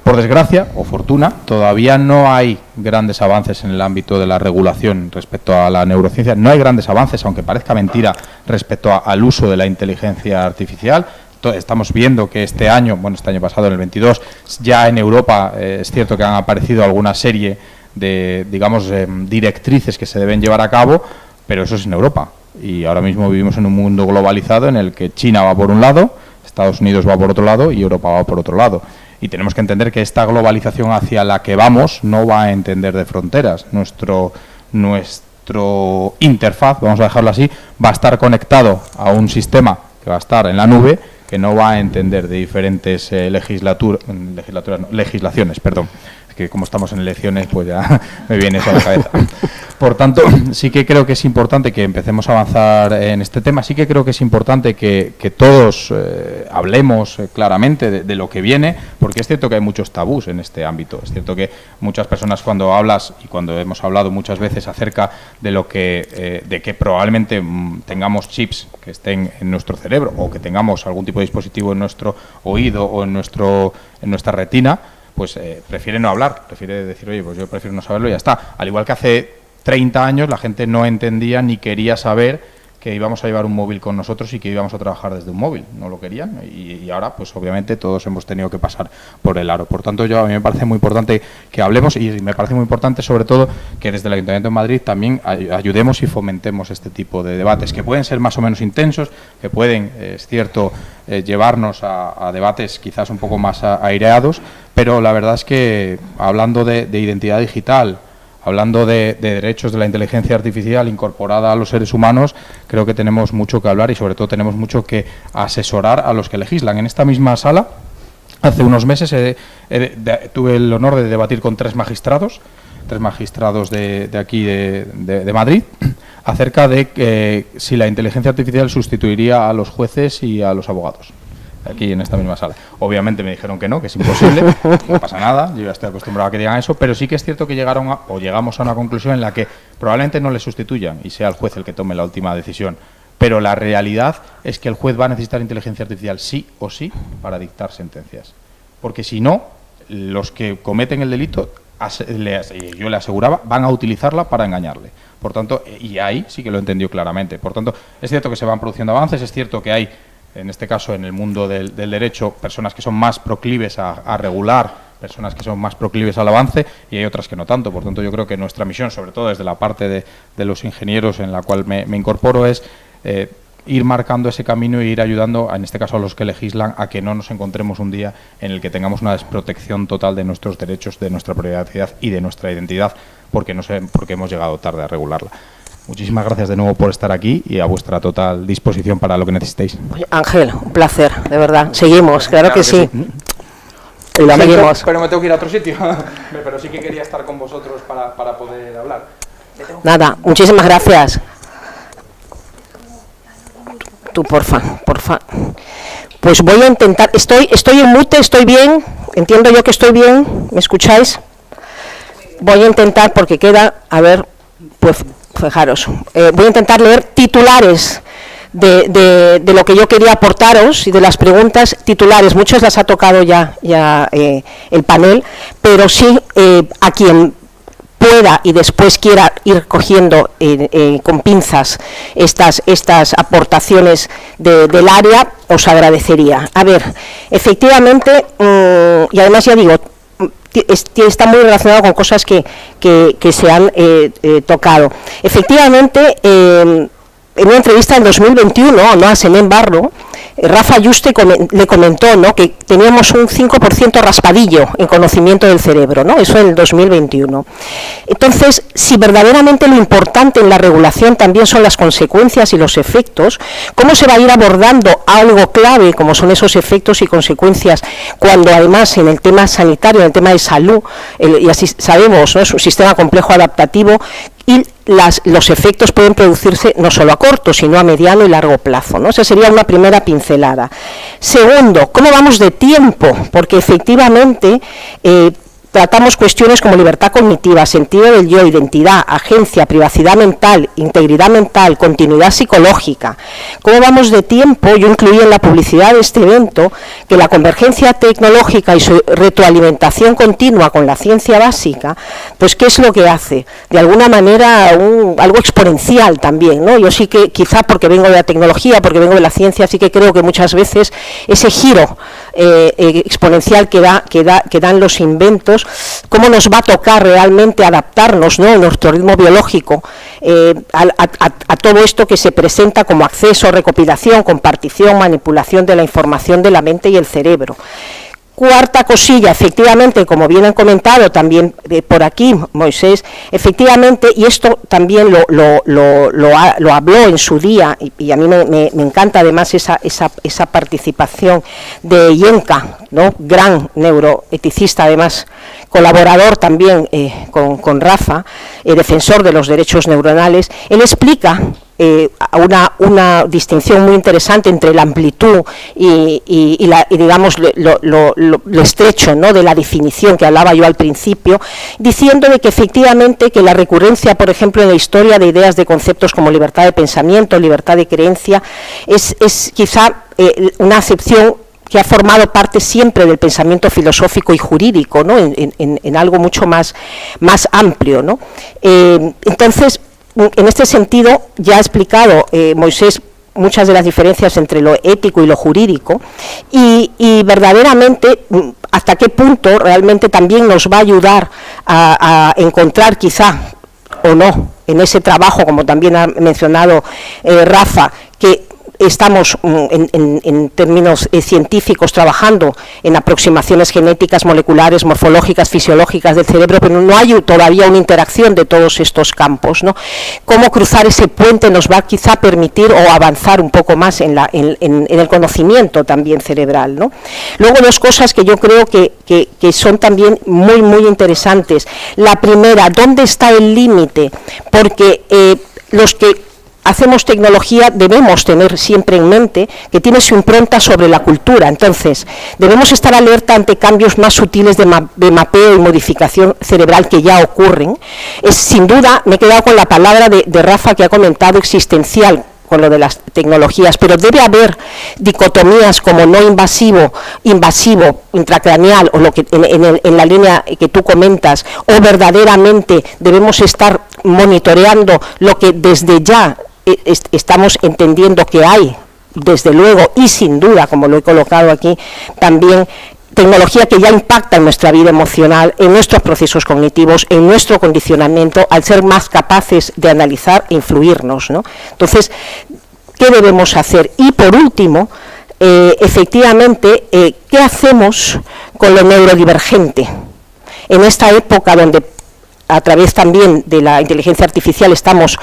Por desgracia, o fortuna, todavía no hay grandes avances en el ámbito de la regulación respecto a la neurociencia. No hay grandes avances, aunque parezca mentira, respecto al uso de la inteligencia artificial. Estamos viendo que este año pasado, en el 22, ya en Europa es cierto que han aparecido alguna serie de, directrices que se deben llevar a cabo, pero eso es en Europa. Y ahora mismo vivimos en un mundo globalizado en el que China va por un lado, Estados Unidos va por otro lado y Europa va por otro lado. Y tenemos que entender que esta globalización hacia la que vamos no va a entender de fronteras. Nuestro interfaz, vamos a dejarlo así, va a estar conectado a un sistema que va a estar en la nube, que no va a entender de diferentes legislaciones, perdón. Es que como estamos en elecciones, pues ya me viene eso a la cabeza. Por tanto, sí que creo que es importante que empecemos a avanzar en este tema. Sí que creo que es importante que todos hablemos claramente de lo que viene, porque es cierto que hay muchos tabús en este ámbito. Es cierto que muchas personas, cuando hablas y cuando hemos hablado muchas veces acerca de de que probablemente tengamos chips que estén en nuestro cerebro, o que tengamos algún tipo de dispositivo en nuestro oído o en nuestra retina, pues prefiere no hablar, prefiere decir, oye, pues yo prefiero no saberlo y ya está. Al igual que hace 30 años la gente no entendía ni quería saber que íbamos a llevar un móvil con nosotros y que íbamos a trabajar desde un móvil. No lo querían y ahora, pues obviamente, todos hemos tenido que pasar por el aro. Por tanto, a mí me parece muy importante que hablemos, y me parece muy importante, sobre todo, que desde el Ayuntamiento de Madrid también ayudemos y fomentemos este tipo de debates, que pueden ser más o menos intensos, que pueden, es cierto, llevarnos a debates quizás un poco más aireados, pero la verdad es que, hablando de identidad digital, hablando de derechos de la inteligencia artificial incorporada a los seres humanos, creo que tenemos mucho que hablar y sobre todo tenemos mucho que asesorar a los que legislan. En esta misma sala, hace unos meses, tuve el honor de debatir con tres magistrados de aquí de Madrid, acerca de si la inteligencia artificial sustituiría a los jueces y a los abogados. Aquí en esta misma sala. Obviamente me dijeron que no, que es imposible, no pasa nada, yo ya estoy acostumbrado a que digan eso, pero sí que es cierto que llegamos a una conclusión en la que probablemente no le sustituyan y sea el juez el que tome la última decisión, pero la realidad es que el juez va a necesitar inteligencia artificial sí o sí para dictar sentencias, porque si no, los que cometen el delito, yo le aseguraba, van a utilizarla para engañarle. Por tanto, y ahí sí que lo entendió claramente. Por tanto, es cierto que se van produciendo avances, es cierto que hay, en este caso, en el mundo del derecho, personas que son más proclives a regular, personas que son más proclives al avance, y hay otras que no tanto. Por tanto, yo creo que nuestra misión, sobre todo desde la parte de los ingenieros en la cual me incorporo, es ir marcando ese camino e ir ayudando, en este caso a los que legislan, a que no nos encontremos un día en el que tengamos una desprotección total de nuestros derechos, de nuestra privacidad y de nuestra identidad, porque hemos llegado tarde a regularla. Muchísimas gracias de nuevo por estar aquí y a vuestra total disposición para lo que necesitéis. Ángel, un placer, de verdad. Seguimos, claro que sí. Y la seguimos. Pero me tengo que ir a otro sitio. Pero sí que quería estar con vosotros para poder hablar. Nada, muchísimas gracias. Tú, porfa. Pues voy a intentar. Estoy en mute, estoy bien. Entiendo yo que estoy bien. ¿Me escucháis? Voy a intentar, porque queda, a ver, pues fijaros, voy a intentar leer titulares de lo que yo quería aportaros y de las preguntas titulares. Muchas las ha tocado ya el panel, pero sí a quien pueda y después quiera ir cogiendo con pinzas estas aportaciones del área, os agradecería. A ver, efectivamente, y además ya digo, está muy relacionado con cosas que se han tocado. Efectivamente, en una entrevista en 2021, ¿no?, a Senén Barro, Rafa Yuste le comentó, ¿no?, que teníamos un 5% raspadillo en conocimiento del cerebro, ¿no? Eso en el 2021. Entonces, si verdaderamente lo importante en la regulación también son las consecuencias y los efectos, ¿cómo se va a ir abordando algo clave como son esos efectos y consecuencias cuando además en el tema sanitario, en el tema de salud, y así sabemos, ¿no?, es un sistema complejo adaptativo, y los efectos pueden producirse no solo a corto, sino a mediano y largo plazo, ¿no? Esa sería una primera pincelada. Segundo, ¿cómo vamos de tiempo? Porque efectivamente tratamos cuestiones como libertad cognitiva, sentido del yo, identidad, agencia, privacidad mental, integridad mental, continuidad psicológica. ¿Cómo vamos de tiempo? Yo incluí en la publicidad de este evento que la convergencia tecnológica y su retroalimentación continua con la ciencia básica, pues ¿qué es lo que hace? De alguna manera algo exponencial también, ¿no? Yo sí que, quizá porque vengo de la tecnología, porque vengo de la ciencia, sí que creo que muchas veces ese giro exponencial que dan los inventos, cómo nos va a tocar realmente adaptarnos, ¿no?, en nuestro ritmo biológico a todo esto que se presenta como acceso, recopilación, compartición, manipulación de la información de la mente y el cerebro. Cuarta cosilla, efectivamente, como bien han comentado también por aquí, Moisés, efectivamente, y esto también lo habló en su día, y a mí me encanta además esa participación de Yenka, ¿no?, gran neuroeticista, además colaborador también con Rafa, defensor de los derechos neuronales. Él explica una distinción muy interesante entre la amplitud y digamos lo estrecho, ¿no?, de la definición que hablaba yo al principio, diciendo de que efectivamente que la recurrencia, por ejemplo, en la historia de ideas de conceptos como libertad de pensamiento, libertad de creencia, es quizá una acepción que ha formado parte siempre del pensamiento filosófico y jurídico, ¿no?, en algo mucho más amplio, ¿no? Entonces, en este sentido, ya ha explicado Moisés muchas de las diferencias entre lo ético y lo jurídico, y verdaderamente hasta qué punto realmente también nos va a ayudar a encontrar quizá, o no, en ese trabajo, como también ha mencionado Rafa, que estamos en términos científicos trabajando en aproximaciones genéticas, moleculares, morfológicas, fisiológicas del cerebro, pero no hay todavía una interacción de todos estos campos, ¿no? Cómo cruzar ese puente nos va quizá a permitir o avanzar un poco más en el conocimiento también cerebral, ¿no? Luego, dos cosas que yo creo que son también muy, muy interesantes. La primera, ¿dónde está el límite? Porque los que hacemos tecnología debemos tener siempre en mente que tiene su impronta sobre la cultura. Entonces, debemos estar alerta ante cambios más sutiles de mapeo y modificación cerebral que ya ocurren. Sin duda, me he quedado con la palabra de Rafa, que ha comentado existencial, con lo de las tecnologías, pero debe haber dicotomías como no invasivo, invasivo, intracraneal, o lo que en la línea que tú comentas, o verdaderamente debemos estar monitoreando lo que desde ya estamos entendiendo que hay, desde luego, y sin duda, como lo he colocado aquí, también tecnología que ya impacta en nuestra vida emocional, en nuestros procesos cognitivos, en nuestro condicionamiento, al ser más capaces de analizar e influirnos, ¿no? Entonces, ¿qué debemos hacer? Y por último, efectivamente, ¿qué hacemos con lo neurodivergente? En esta época donde a través también de la inteligencia artificial estamos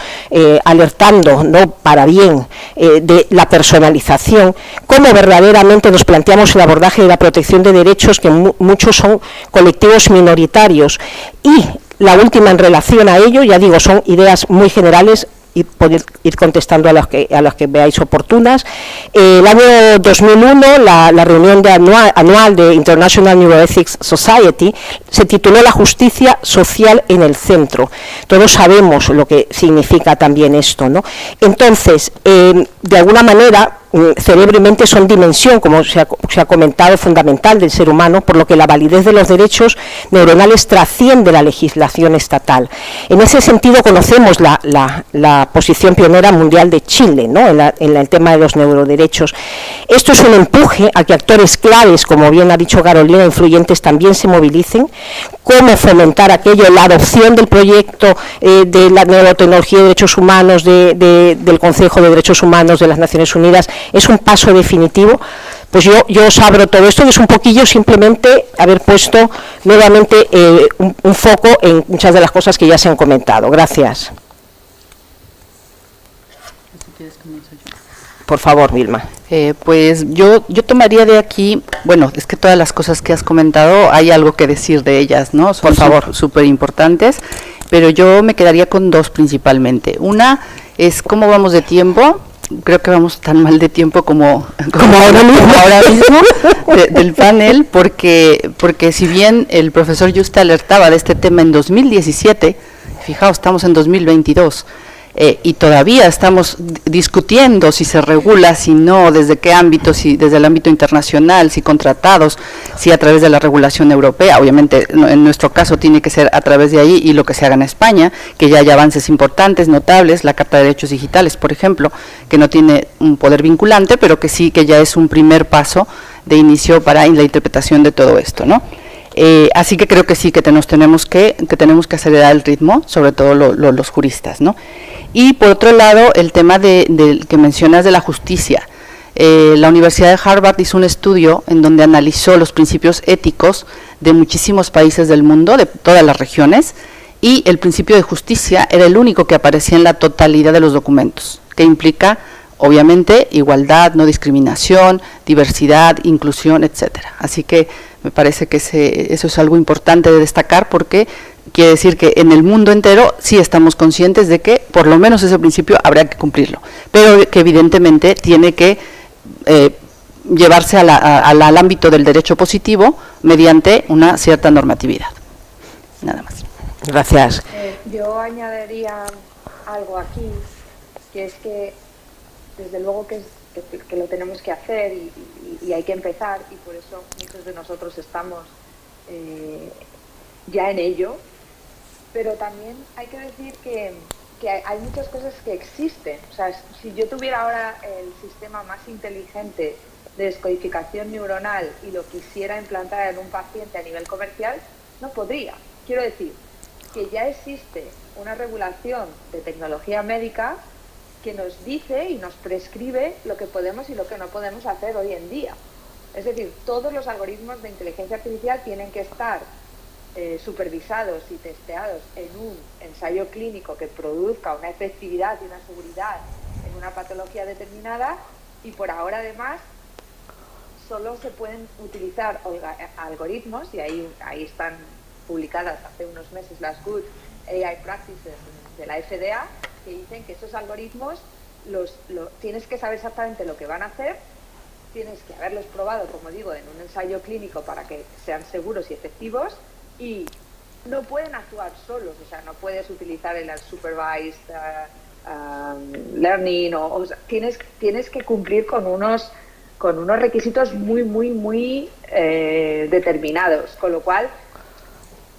alertando, ¿no?, para bien, de la personalización, cómo verdaderamente nos planteamos el abordaje de la protección de derechos, que muchos son colectivos minoritarios. Y la última en relación a ello, ya digo, son ideas muy generales, y poder ir contestando a las que veáis oportunas. El año 2001, la reunión anual de International Neuroethics Society se tituló La justicia social en el centro. Todos sabemos lo que significa también esto, ¿no? Entonces, de alguna manera, cerebro y mente son dimensión, como se ha comentado, fundamental del ser humano, por lo que la validez de los derechos neuronales trasciende la legislación estatal. En ese sentido, conocemos la posición pionera mundial de Chile, ¿no?, en el tema de los neuroderechos. Esto es un empuje a que actores claves, como bien ha dicho Carolina, influyentes, también se movilicen. Cómo fomentar aquello, la adopción del proyecto de la neurotecnología de derechos humanos del Consejo de Derechos Humanos de las Naciones Unidas, es un paso definitivo. Pues yo os abro todo esto, que es un poquillo simplemente haber puesto nuevamente un foco en muchas de las cosas que ya se han comentado. Gracias. Por favor, Vilma. Pues yo tomaría de aquí, bueno, es que todas las cosas que has comentado, hay algo que decir de ellas, ¿no? Son, por favor, súper importantes, pero yo me quedaría con dos principalmente. Una es cómo vamos de tiempo. Creo que vamos tan mal de tiempo como ahora mismo del panel, porque si bien el profesor Yuste alertaba de este tema en 2017, fijaos, estamos en 2022, y todavía estamos discutiendo si se regula, si no, desde qué ámbito, si desde el ámbito internacional, si con tratados, si a través de la regulación europea. Obviamente en nuestro caso tiene que ser a través de ahí, y lo que se haga en España, que ya hay avances importantes, notables, la Carta de Derechos Digitales, por ejemplo, que no tiene un poder vinculante, pero que sí que ya es un primer paso de inicio para la interpretación de todo esto, ¿no? Así que creo que sí, que tenemos que acelerar el ritmo, sobre todo los juristas, ¿no? Y por otro lado, el tema que mencionas de la justicia. La Universidad de Harvard hizo un estudio en donde analizó los principios éticos de muchísimos países del mundo, de todas las regiones, y el principio de justicia era el único que aparecía en la totalidad de los documentos, que implica, obviamente, igualdad, no discriminación, diversidad, inclusión, etcétera. Así que me parece que eso es algo importante de destacar, porque quiere decir que en el mundo entero sí estamos conscientes de que por lo menos ese principio habría que cumplirlo, pero que evidentemente tiene que llevarse al ámbito del derecho positivo mediante una cierta normatividad. Nada más. Gracias. Yo añadiría algo aquí, que es que desde luego que lo tenemos que hacer y hay que empezar, y por eso muchos de nosotros estamos ya en ello, pero también hay que decir que hay muchas cosas que existen. O sea, si yo tuviera ahora el sistema más inteligente de descodificación neuronal y lo quisiera implantar en un paciente a nivel comercial, no podría. Quiero decir que ya existe una regulación de tecnología médica que nos dice y nos prescribe lo que podemos y lo que no podemos hacer hoy en día. Es decir, todos los algoritmos de inteligencia artificial tienen que estar supervisados y testeados en un ensayo clínico que produzca una efectividad y una seguridad en una patología determinada, y por ahora además solo se pueden utilizar algoritmos, y ahí están publicadas hace unos meses las Good AI Practices de la FDA, que dicen que esos algoritmos tienes que saber exactamente lo que van a hacer, tienes que haberlos probado, como digo, en un ensayo clínico para que sean seguros y efectivos, y no pueden actuar solos. O sea, no puedes utilizar el supervised learning, o sea, tienes que cumplir con unos requisitos muy determinados, con lo cual,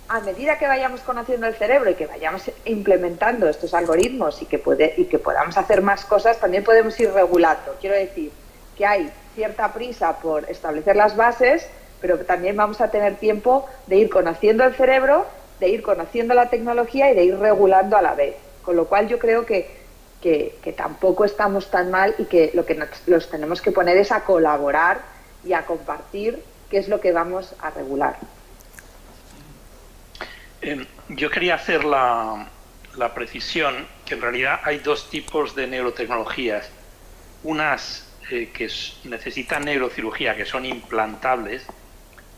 a medida que vayamos conociendo el cerebro y que vayamos implementando estos algoritmos y que podamos hacer más cosas, también podemos ir regulando. Quiero decir que hay cierta prisa por establecer las bases, pero también vamos a tener tiempo de ir conociendo el cerebro, de ir conociendo la tecnología y de ir regulando a la vez. Con lo cual yo creo que tampoco estamos tan mal y que lo que los tenemos que poner es a colaborar y a compartir qué es lo que vamos a regular. Yo quería hacer la precisión que en realidad hay dos tipos de neurotecnologías. Unas que necesitan neurocirugía, que son implantables,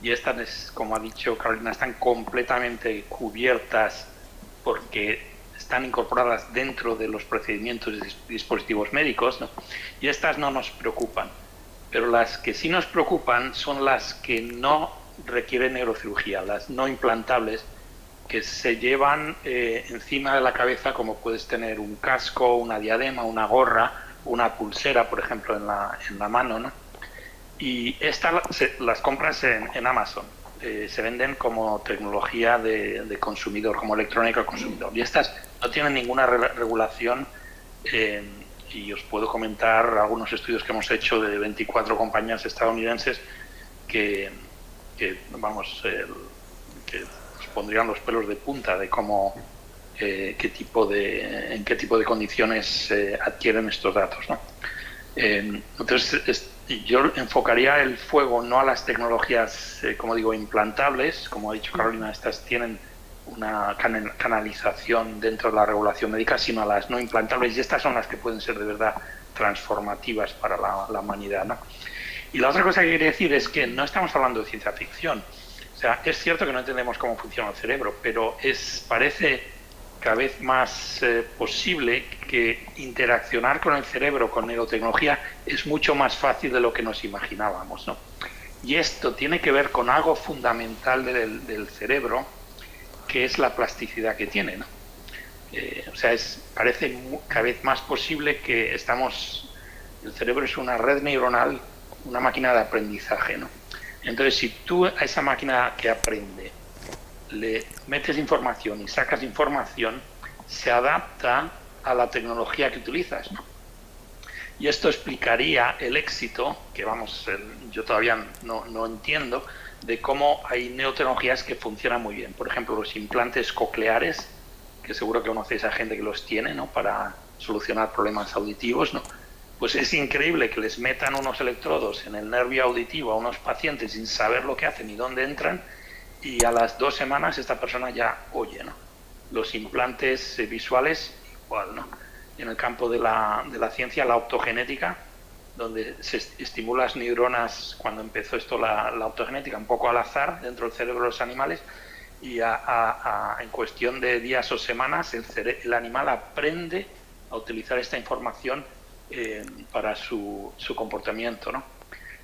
y estas, como ha dicho Carolina, están completamente cubiertas porque están incorporadas dentro de los procedimientos de dispositivos médicos, ¿no? Y estas no nos preocupan. Pero las que sí nos preocupan son las que no requieren neurocirugía, las no implantables, que se llevan encima de la cabeza, como puedes tener un casco, una diadema, una gorra, una pulsera, por ejemplo, en la mano, ¿no? Y estas las compras en Amazon. Se venden como tecnología de consumidor, como electrónica de consumidor. Y estas no tienen ninguna regulación. Y os puedo comentar algunos estudios que hemos hecho de 24 compañías estadounidenses que os pondrían los pelos de punta de cómo, en qué tipo de condiciones adquieren estos datos, ¿no? Entonces, yo enfocaría el fuego no a las tecnologías, como digo, implantables. Como ha dicho Carolina, estas tienen una canalización dentro de la regulación médica, sino a las no implantables, y estas son las que pueden ser de verdad transformativas para la humanidad, ¿no? Y la otra cosa que quería decir es que no estamos hablando de ciencia ficción. O sea, es cierto que no entendemos cómo funciona el cerebro, pero parece cada vez más posible que interaccionar con el cerebro, con neurotecnología, es mucho más fácil de lo que nos imaginábamos, ¿no? Y esto tiene que ver con algo fundamental del cerebro, que es la plasticidad que tiene, ¿no? O sea, parece cada vez más posible que el cerebro es una red neuronal, una máquina de aprendizaje, ¿no? Entonces, si tú a esa máquina que aprende le metes información y sacas información, se adapta a la tecnología que utilizas, ¿no? Y esto explicaría el éxito, que yo todavía no entiendo, de cómo hay neurotecnologías que funcionan muy bien. Por ejemplo, los implantes cocleares, que seguro que conocéis a gente que los tiene, ¿no?, para solucionar problemas auditivos, ¿no? Pues es increíble que les metan unos electrodos en el nervio auditivo a unos pacientes sin saber lo que hacen y dónde entran, y a las 2 semanas esta persona ya oye, ¿no? Los implantes visuales igual, ¿no? En el campo de la ciencia, la optogenética, donde se estimula las neuronas, cuando empezó esto la optogenética, un poco al azar dentro del cerebro de los animales, y en cuestión de días o semanas el animal aprende a utilizar esta información para su comportamiento, ¿no?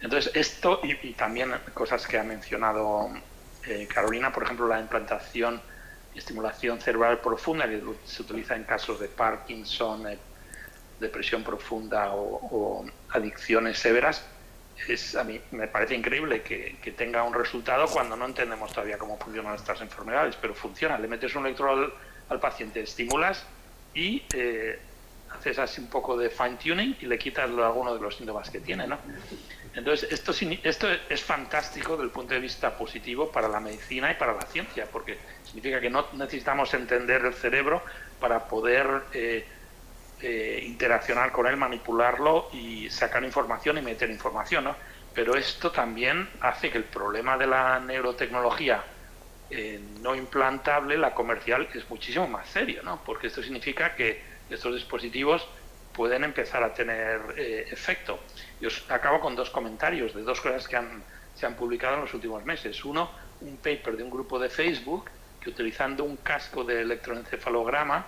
Entonces esto, y también cosas que ha mencionado Carolina, por ejemplo, la implantación y estimulación cerebral profunda, que se utiliza en casos de Parkinson, depresión profunda o adicciones severas. A mí me parece increíble que tenga un resultado cuando no entendemos todavía cómo funcionan estas enfermedades, pero funciona. Le metes un electrodo al paciente, estimulas y haces así un poco de fine tuning y le quitas alguno de los síntomas que tiene, ¿no? Entonces esto es fantástico desde el punto de vista positivo para la medicina y para la ciencia, porque significa que no necesitamos entender el cerebro para poder interaccionar con él, manipularlo y sacar información y meter información, ¿no? Pero esto también hace que el problema de la neurotecnología no implantable, la comercial, es muchísimo más serio, ¿no? Porque esto significa que estos dispositivos pueden empezar a tener efecto. Y os acabo con 2 comentarios de 2 cosas que se han publicado en los últimos meses. Uno, un paper de un grupo de Facebook que, utilizando un casco de electroencefalograma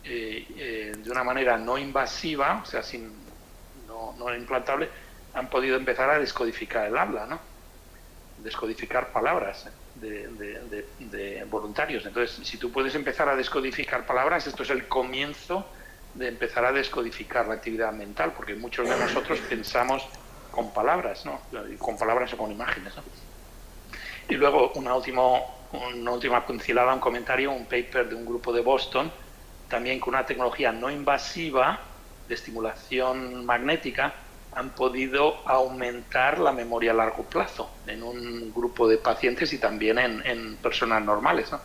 de una manera no invasiva, o sea, no implantable, han podido empezar a descodificar el habla, ¿no? Descodificar palabras de voluntarios. Entonces, si tú puedes empezar a descodificar palabras, esto es el comienzo de empezar a descodificar la actividad mental, porque muchos de nosotros pensamos con palabras, ¿no? Con palabras o con imágenes, ¿no? Y luego una última pincelada, un comentario, un paper de un grupo de Boston, también con una tecnología no invasiva de estimulación magnética, han podido aumentar la memoria a largo plazo en un grupo de pacientes y también en personas normales, ¿no?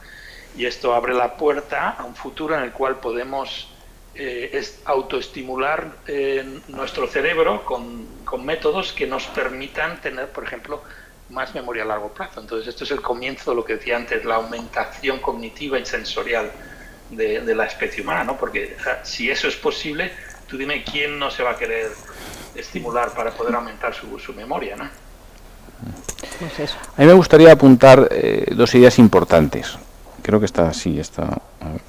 Y esto abre la puerta a un futuro en el cual podemos autoestimular nuestro cerebro con métodos que nos permitan tener, por ejemplo, más memoria a largo plazo. Entonces esto es el comienzo de lo que decía antes, la aumentación cognitiva y sensorial de la especie humana, ¿no? Porque si eso es posible, tú dime quién no se va a querer estimular para poder aumentar su memoria, ¿no? Pues eso. A mí me gustaría apuntar dos ideas importantes. Creo que está así, está. A ver.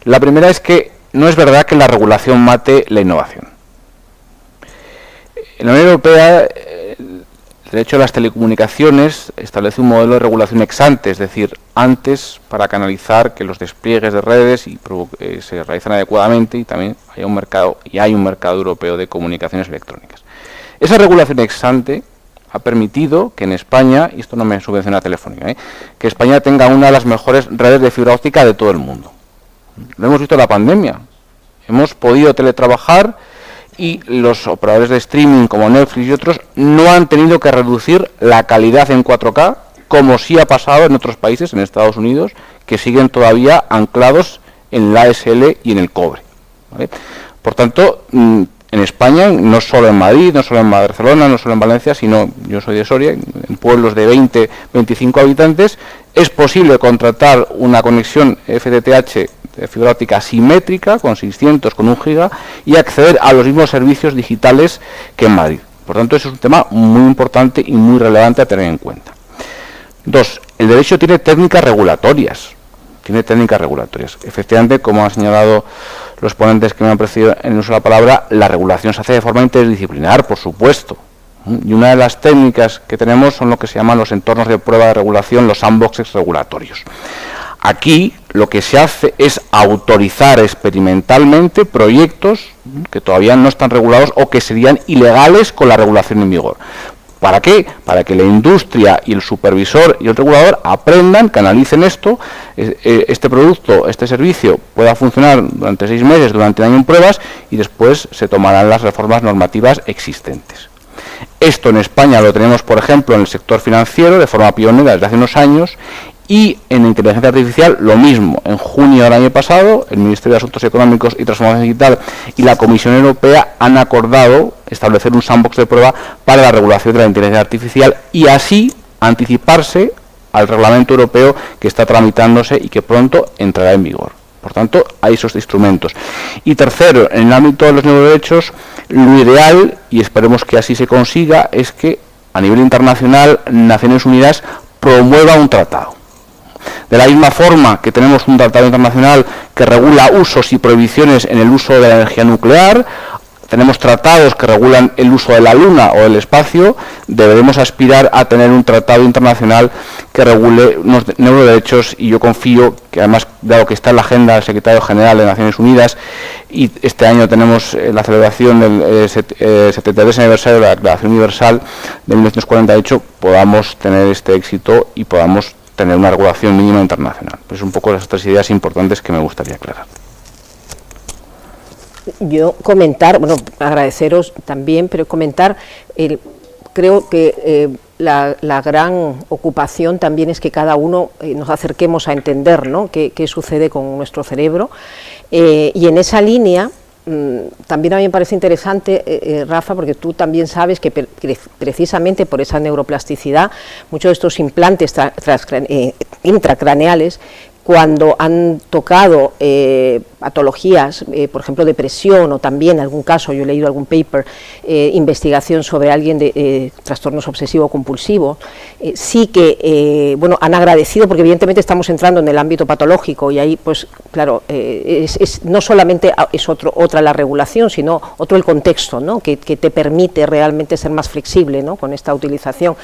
La primera es que no es verdad que la regulación mate la innovación. En la Unión Europea, el derecho a las telecomunicaciones establece un modelo de regulación ex ante, es decir, antes para canalizar que los despliegues de redes se realizan adecuadamente y también hay un mercado europeo de comunicaciones electrónicas. Esa regulación ex ante ha permitido que en España, y esto no me subvenciona Telefónica, que España tenga una de las mejores redes de fibra óptica de todo el mundo. Lo hemos visto en la pandemia. Hemos podido teletrabajar y los operadores de streaming como Netflix y otros no han tenido que reducir la calidad en 4K, como sí ha pasado en otros países, en Estados Unidos, que siguen todavía anclados en la ASL y en el cobre, ¿vale? Por tanto, en España, no solo en Madrid, no solo en Barcelona, no solo en Valencia, sino, yo soy de Soria, en pueblos de 20, 25 habitantes, es posible contratar una conexión FTTH de fibra óptica simétrica con 600, con 1 giga y acceder a los mismos servicios digitales que en Madrid. Por tanto, eso es un tema muy importante y muy relevante a tener en cuenta. 2. El derecho tiene técnicas regulatorias. Efectivamente, como han señalado los ponentes que me han precedido en el uso de la palabra, la regulación se hace de forma interdisciplinar, por supuesto. Y una de las técnicas que tenemos son lo que se llaman los entornos de prueba de regulación, los sandboxes regulatorios. Aquí lo que se hace es autorizar experimentalmente proyectos que todavía no están regulados o que serían ilegales con la regulación en vigor. ¿Para qué? Para que la industria y el supervisor y el regulador aprendan, canalicen esto, este producto, este servicio pueda funcionar durante 6 meses, durante un año en pruebas y después se tomarán las reformas normativas existentes. Esto en España lo tenemos, por ejemplo, en el sector financiero de forma pionera desde hace unos años. Y en inteligencia artificial lo mismo. En junio del año pasado, el Ministerio de Asuntos Económicos y Transformación Digital y la Comisión Europea han acordado establecer un sandbox de prueba para la regulación de la inteligencia artificial y así anticiparse al reglamento europeo que está tramitándose y que pronto entrará en vigor. Por tanto, hay esos instrumentos. Y tercero, en el ámbito de los neuroderechos, lo ideal, y esperemos que así se consiga, es que a nivel internacional Naciones Unidas promueva un tratado. De la misma forma que tenemos un tratado internacional que regula usos y prohibiciones en el uso de la energía nuclear, tenemos tratados que regulan el uso de la Luna o del espacio, deberemos aspirar a tener un tratado internacional que regule unos neuroderechos y yo confío que además, dado que está en la agenda del Secretario General de Naciones Unidas y este año tenemos la celebración del 73 aniversario de la Declaración Universal de 1948, podamos tener este éxito y podamos tener una regulación mínima internacional. Pues un poco las otras ideas importantes que me gustaría aclarar. Yo comentar, bueno, agradeceros también, pero comentar, creo que la gran ocupación también es que cada uno nos acerquemos a entender, ¿no?, qué sucede con nuestro cerebro, y en esa línea también a mí me parece interesante, Rafa, porque tú también sabes que precisamente por esa neuroplasticidad, muchos de estos implantes intracraneales, cuando han tocado patologías, por ejemplo depresión o también en algún caso, yo he leído algún paper, investigación sobre alguien de trastornos obsesivo-compulsivos, sí que bueno, han agradecido, porque evidentemente estamos entrando en el ámbito patológico y ahí pues claro, no solamente es otra la regulación, sino otro el contexto, ¿no?, que te permite realmente ser más flexible, ¿no?, con esta utilización,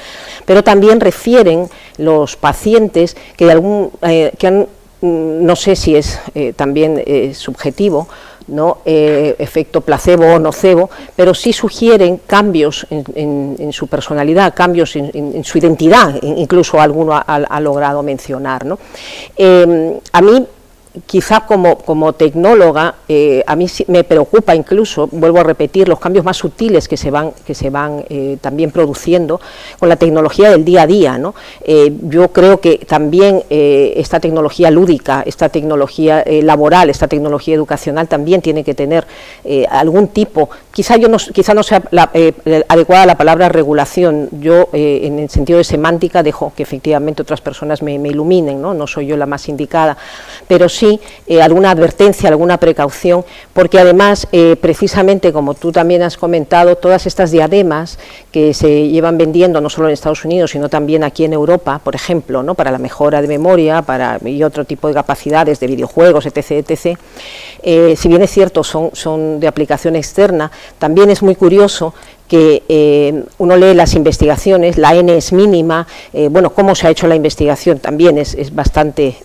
pero también refieren los pacientes que, que han no sé si es también subjetivo, ¿no? Efecto placebo o nocebo, pero sí sugieren cambios en su personalidad, cambios en su identidad, incluso alguno ha logrado mencionar, ¿no? A mí, quizá como tecnóloga, a mí sí me preocupa incluso, vuelvo a repetir, los cambios más sutiles que se van también produciendo con la tecnología del día a día, ¿no? Yo creo que también esta tecnología lúdica, esta tecnología laboral, esta tecnología educacional también tiene que tener algún tipo, quizá no sea adecuada la palabra regulación, yo en el sentido de semántica dejo que efectivamente otras personas me iluminen, no soy yo la más indicada, pero sí alguna advertencia, alguna precaución, porque además, precisamente como tú también has comentado, todas estas diademas que se llevan vendiendo no solo en Estados Unidos, sino también aquí en Europa, por ejemplo, ¿no? Para la mejora de memoria y otro tipo de capacidades de videojuegos, etc., etc., si bien es cierto, son de aplicación externa, también es muy curioso que uno lee las investigaciones, la N es mínima, bueno, cómo se ha hecho la investigación también es bastante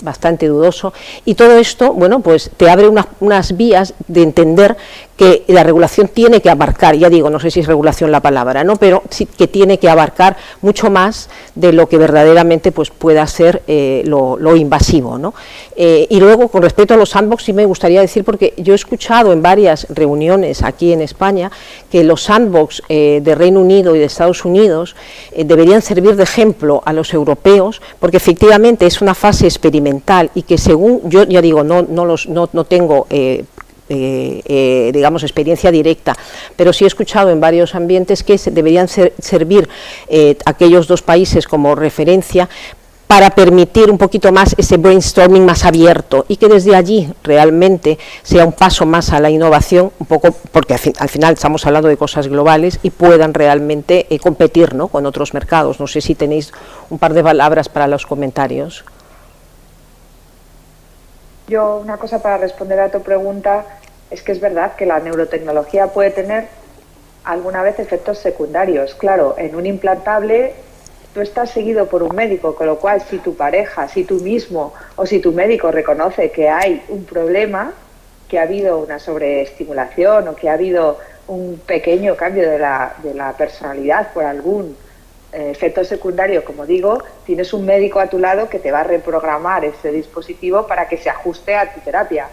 dudoso, y todo esto, bueno, pues te abre unas vías de entender que la regulación tiene que abarcar, ya digo, no sé si es regulación la palabra, ¿no?, pero sí que tiene que abarcar mucho más de lo que verdaderamente pues pueda ser lo invasivo, ¿no? Y luego, con respecto a los sandbox, sí me gustaría decir, porque yo he escuchado en varias reuniones aquí en España que los sandbox de Reino Unido y de Estados Unidos deberían servir de ejemplo a los europeos, porque efectivamente es una fase experimental y que, según yo ya digo, no tengo digamos, experiencia directa, pero sí he escuchado en varios ambientes que deberían servir aquellos dos países como referencia para permitir un poquito más ese brainstorming más abierto y que desde allí realmente sea un paso más a la innovación, un poco porque al final estamos hablando de cosas globales y puedan realmente competir, ¿no?, con otros mercados. No sé si tenéis un par de palabras para los comentarios. Yo, una cosa para responder a tu pregunta, es que es verdad que la neurotecnología puede tener alguna vez efectos secundarios. Claro, en un implantable tú estás seguido por un médico, con lo cual si tu pareja, si tú mismo o si tu médico reconoce que hay un problema, que ha habido una sobreestimulación o que ha habido un pequeño cambio de la personalidad por algún efecto secundario, como digo, tienes un médico a tu lado que te va a reprogramar ese dispositivo para que se ajuste a tu terapia.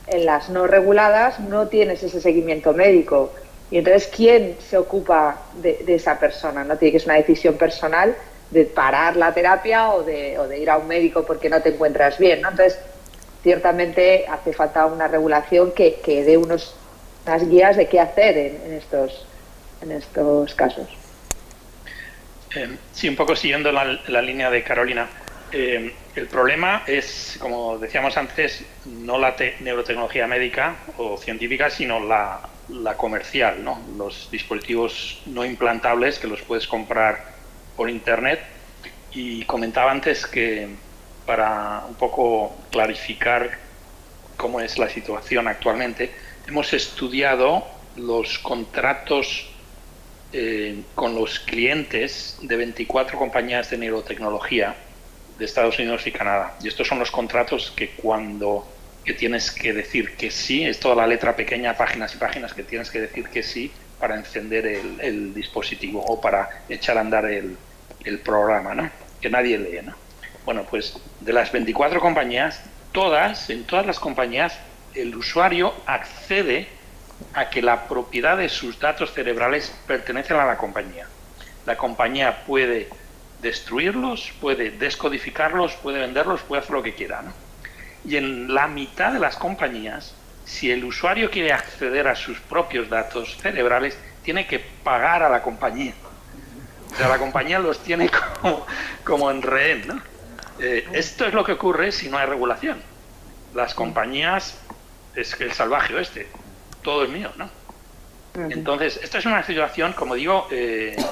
En las no reguladas no tienes ese seguimiento médico y entonces ¿quién se ocupa de esa persona? ¿No? Tiene que ser una decisión personal de parar la terapia o de ir a un médico porque no te encuentras bien, ¿no? Entonces, ciertamente hace falta una regulación que dé unas guías de qué hacer en estos casos. Sí, un poco siguiendo la línea de Carolina. El problema es, como decíamos antes, no la neurotecnología médica o científica, sino la comercial, ¿no? Los dispositivos no implantables que los puedes comprar por internet. Y comentaba antes que, para un poco clarificar cómo es la situación actualmente, hemos estudiado los contratos con los clientes de 24 compañías de neurotecnología de Estados Unidos y Canadá. Y estos son los contratos que tienes que decir que sí, es toda la letra pequeña, páginas y páginas que tienes que decir que sí para encender el dispositivo o para echar a andar el programa, ¿no?, que nadie lee, ¿no? Bueno, pues de las 24 compañías, en todas las compañías, el usuario accede a que la propiedad de sus datos cerebrales pertenecen a la compañía. La compañía puede destruirlos, puede descodificarlos, puede venderlos, puede hacer lo que quiera, ¿no? Y en la mitad de las compañías, si el usuario quiere acceder a sus propios datos cerebrales, tiene que pagar a la compañía. O sea, la compañía los tiene como en rehén, ¿no? Esto es lo que ocurre si no hay regulación. Las compañías, es el salvaje oeste, todo es mío, ¿no? Entonces, esta es una situación, como digo,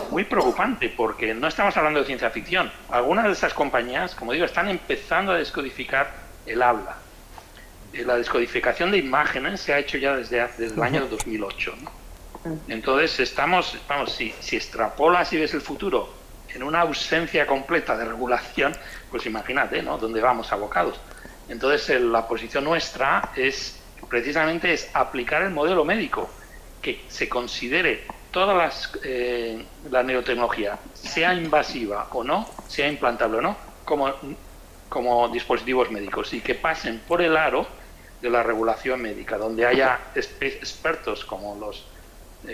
muy preocupante, porque no estamos hablando de ciencia ficción. Algunas de estas compañías, como digo, están empezando a descodificar el habla. La descodificación de imágenes se ha hecho ya desde el año 2008, ¿no? Entonces, si extrapolas y ves el futuro en una ausencia completa de regulación, pues imagínate, ¿no?, dónde vamos abocados. Entonces, la posición nuestra es precisamente aplicar el modelo médico, que se considere toda la neurotecnología, sea invasiva o no, sea implantable o no, como dispositivos médicos, y que pasen por el aro de la regulación médica, donde haya expertos como los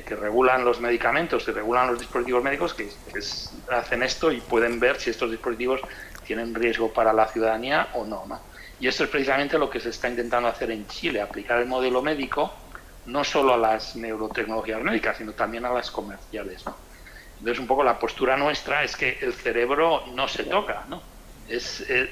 que regulan los medicamentos, que regulan los dispositivos médicos, que hacen esto y pueden ver si estos dispositivos tienen riesgo para la ciudadanía o no, ¿no? Y esto es precisamente lo que se está intentando hacer en Chile, aplicar el modelo médico no solo a las neurotecnologías médicas, sino también a las comerciales, ¿no? Entonces, un poco la postura nuestra es que el cerebro no se toca, ¿no?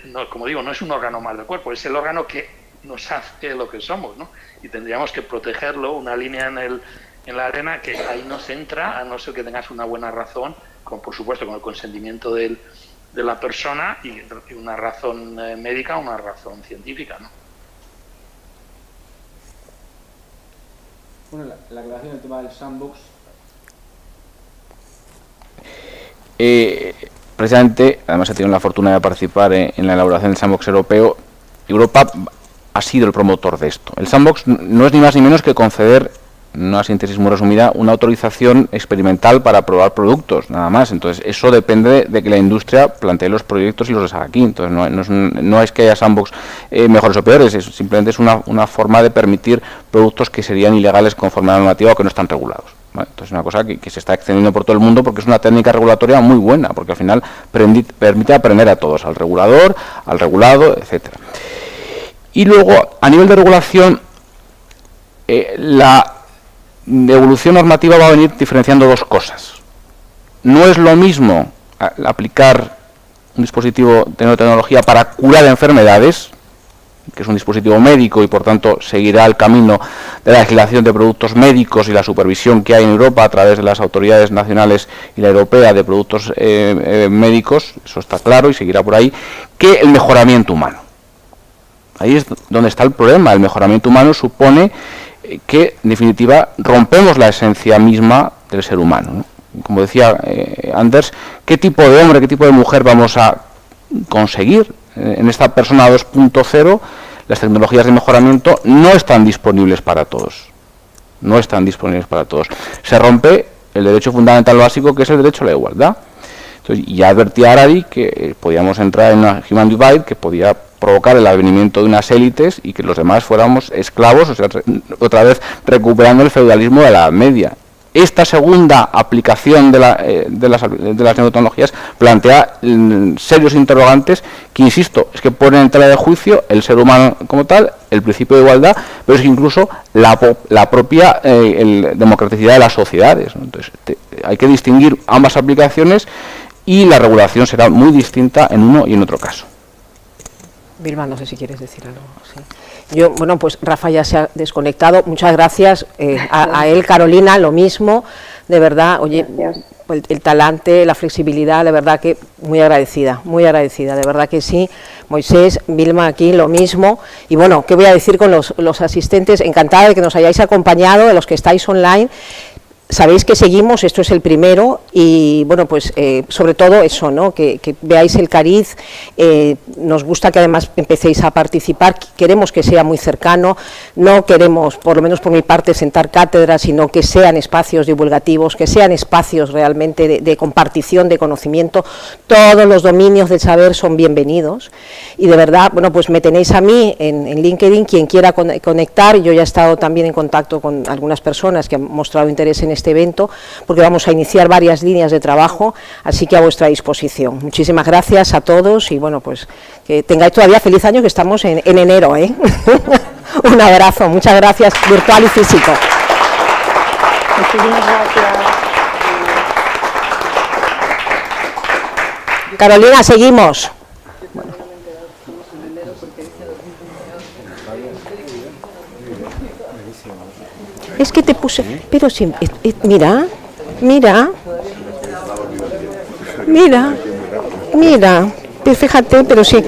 No, como digo, no es un órgano más del cuerpo, es el órgano que nos hace lo que somos, ¿no? Y tendríamos que protegerlo, una línea en la arena que ahí no se entra, a no ser que tengas una buena razón, por supuesto con el consentimiento de la persona y una razón médica, una razón científica, ¿no? Bueno, la aclaración del tema del sandbox. Precisamente, además he tenido la fortuna de participar en la elaboración del sandbox europeo. Europa ha sido el promotor de esto. El sandbox no es ni más ni menos que conceder, una síntesis muy resumida, una autorización experimental para probar productos, nada más. Entonces, eso depende de que la industria plantee los proyectos y los haga aquí. Entonces, no es que haya sandbox mejores o peores, simplemente es una forma de permitir productos que serían ilegales conforme a la normativa o que no están regulados, ¿vale? Entonces, es una cosa que se está extendiendo por todo el mundo porque es una técnica regulatoria muy buena, porque al final permite aprender a todos, al regulador, al regulado, etcétera. Y luego, a nivel de regulación, la evolución normativa va a venir diferenciando dos cosas. No es lo mismo aplicar un dispositivo de neurotecnología para curar enfermedades, que es un dispositivo médico y por tanto seguirá el camino de la legislación de productos médicos y la supervisión que hay en Europa a través de las autoridades nacionales y la europea de productos médicos, eso está claro y seguirá por ahí, que el mejoramiento humano. Ahí es donde está el problema. El mejoramiento humano supone que, en definitiva, rompemos la esencia misma del ser humano, ¿no? Como decía Anders, ¿qué tipo de hombre, qué tipo de mujer vamos a conseguir? En esta persona 2.0, las tecnologías de mejoramiento no están disponibles para todos. No están disponibles para todos. Se rompe el derecho fundamental básico, que es el derecho a la igualdad. Entonces, ya advertía Harari que podíamos entrar en una human divide que podía provocar el advenimiento de unas élites y que los demás fuéramos esclavos, o sea, otra vez recuperando el feudalismo de la Edad Media. Esta segunda aplicación de las neurotecnologías plantea serios interrogantes que, insisto, es que ponen en tela de juicio el ser humano como tal, el principio de igualdad, pero es que incluso la propia democraticidad de las sociedades, ¿no? Entonces, hay que distinguir ambas aplicaciones y la regulación será muy distinta en uno y en otro caso. Vilma, no sé si quieres decir algo. Sí. Yo, bueno, pues Rafa ya se ha desconectado. Muchas gracias a él, Carolina, lo mismo. De verdad, oye, el talante, la flexibilidad, de verdad que muy agradecida, de verdad que sí. Moisés, Vilma, aquí lo mismo. Y bueno, ¿qué voy a decir con los asistentes? Encantada de que nos hayáis acompañado, de los que estáis online. Sabéis que seguimos, esto es el primero, y bueno, pues sobre todo eso, ¿no? Que veáis el cariz, nos gusta que además empecéis a participar, queremos que sea muy cercano, no queremos, por lo menos por mi parte, sentar cátedras, sino que sean espacios divulgativos, que sean espacios realmente de compartición de conocimiento. Todos los dominios del saber son bienvenidos, y de verdad, bueno, pues me tenéis a mí en LinkedIn, quien quiera conectar. Yo ya he estado también en contacto con algunas personas que han mostrado interés en este evento, porque vamos a iniciar varias líneas de trabajo, así que a vuestra disposición. Muchísimas gracias a todos y bueno, pues que tengáis todavía feliz año, que estamos en enero, ¿eh? Un abrazo, muchas gracias, virtual y físico. Muchísimas gracias. Carolina, seguimos. Es que te puse, pero sí, mira, fíjate, pero sí,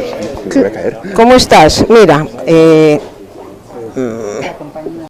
¿cómo estás? Mira,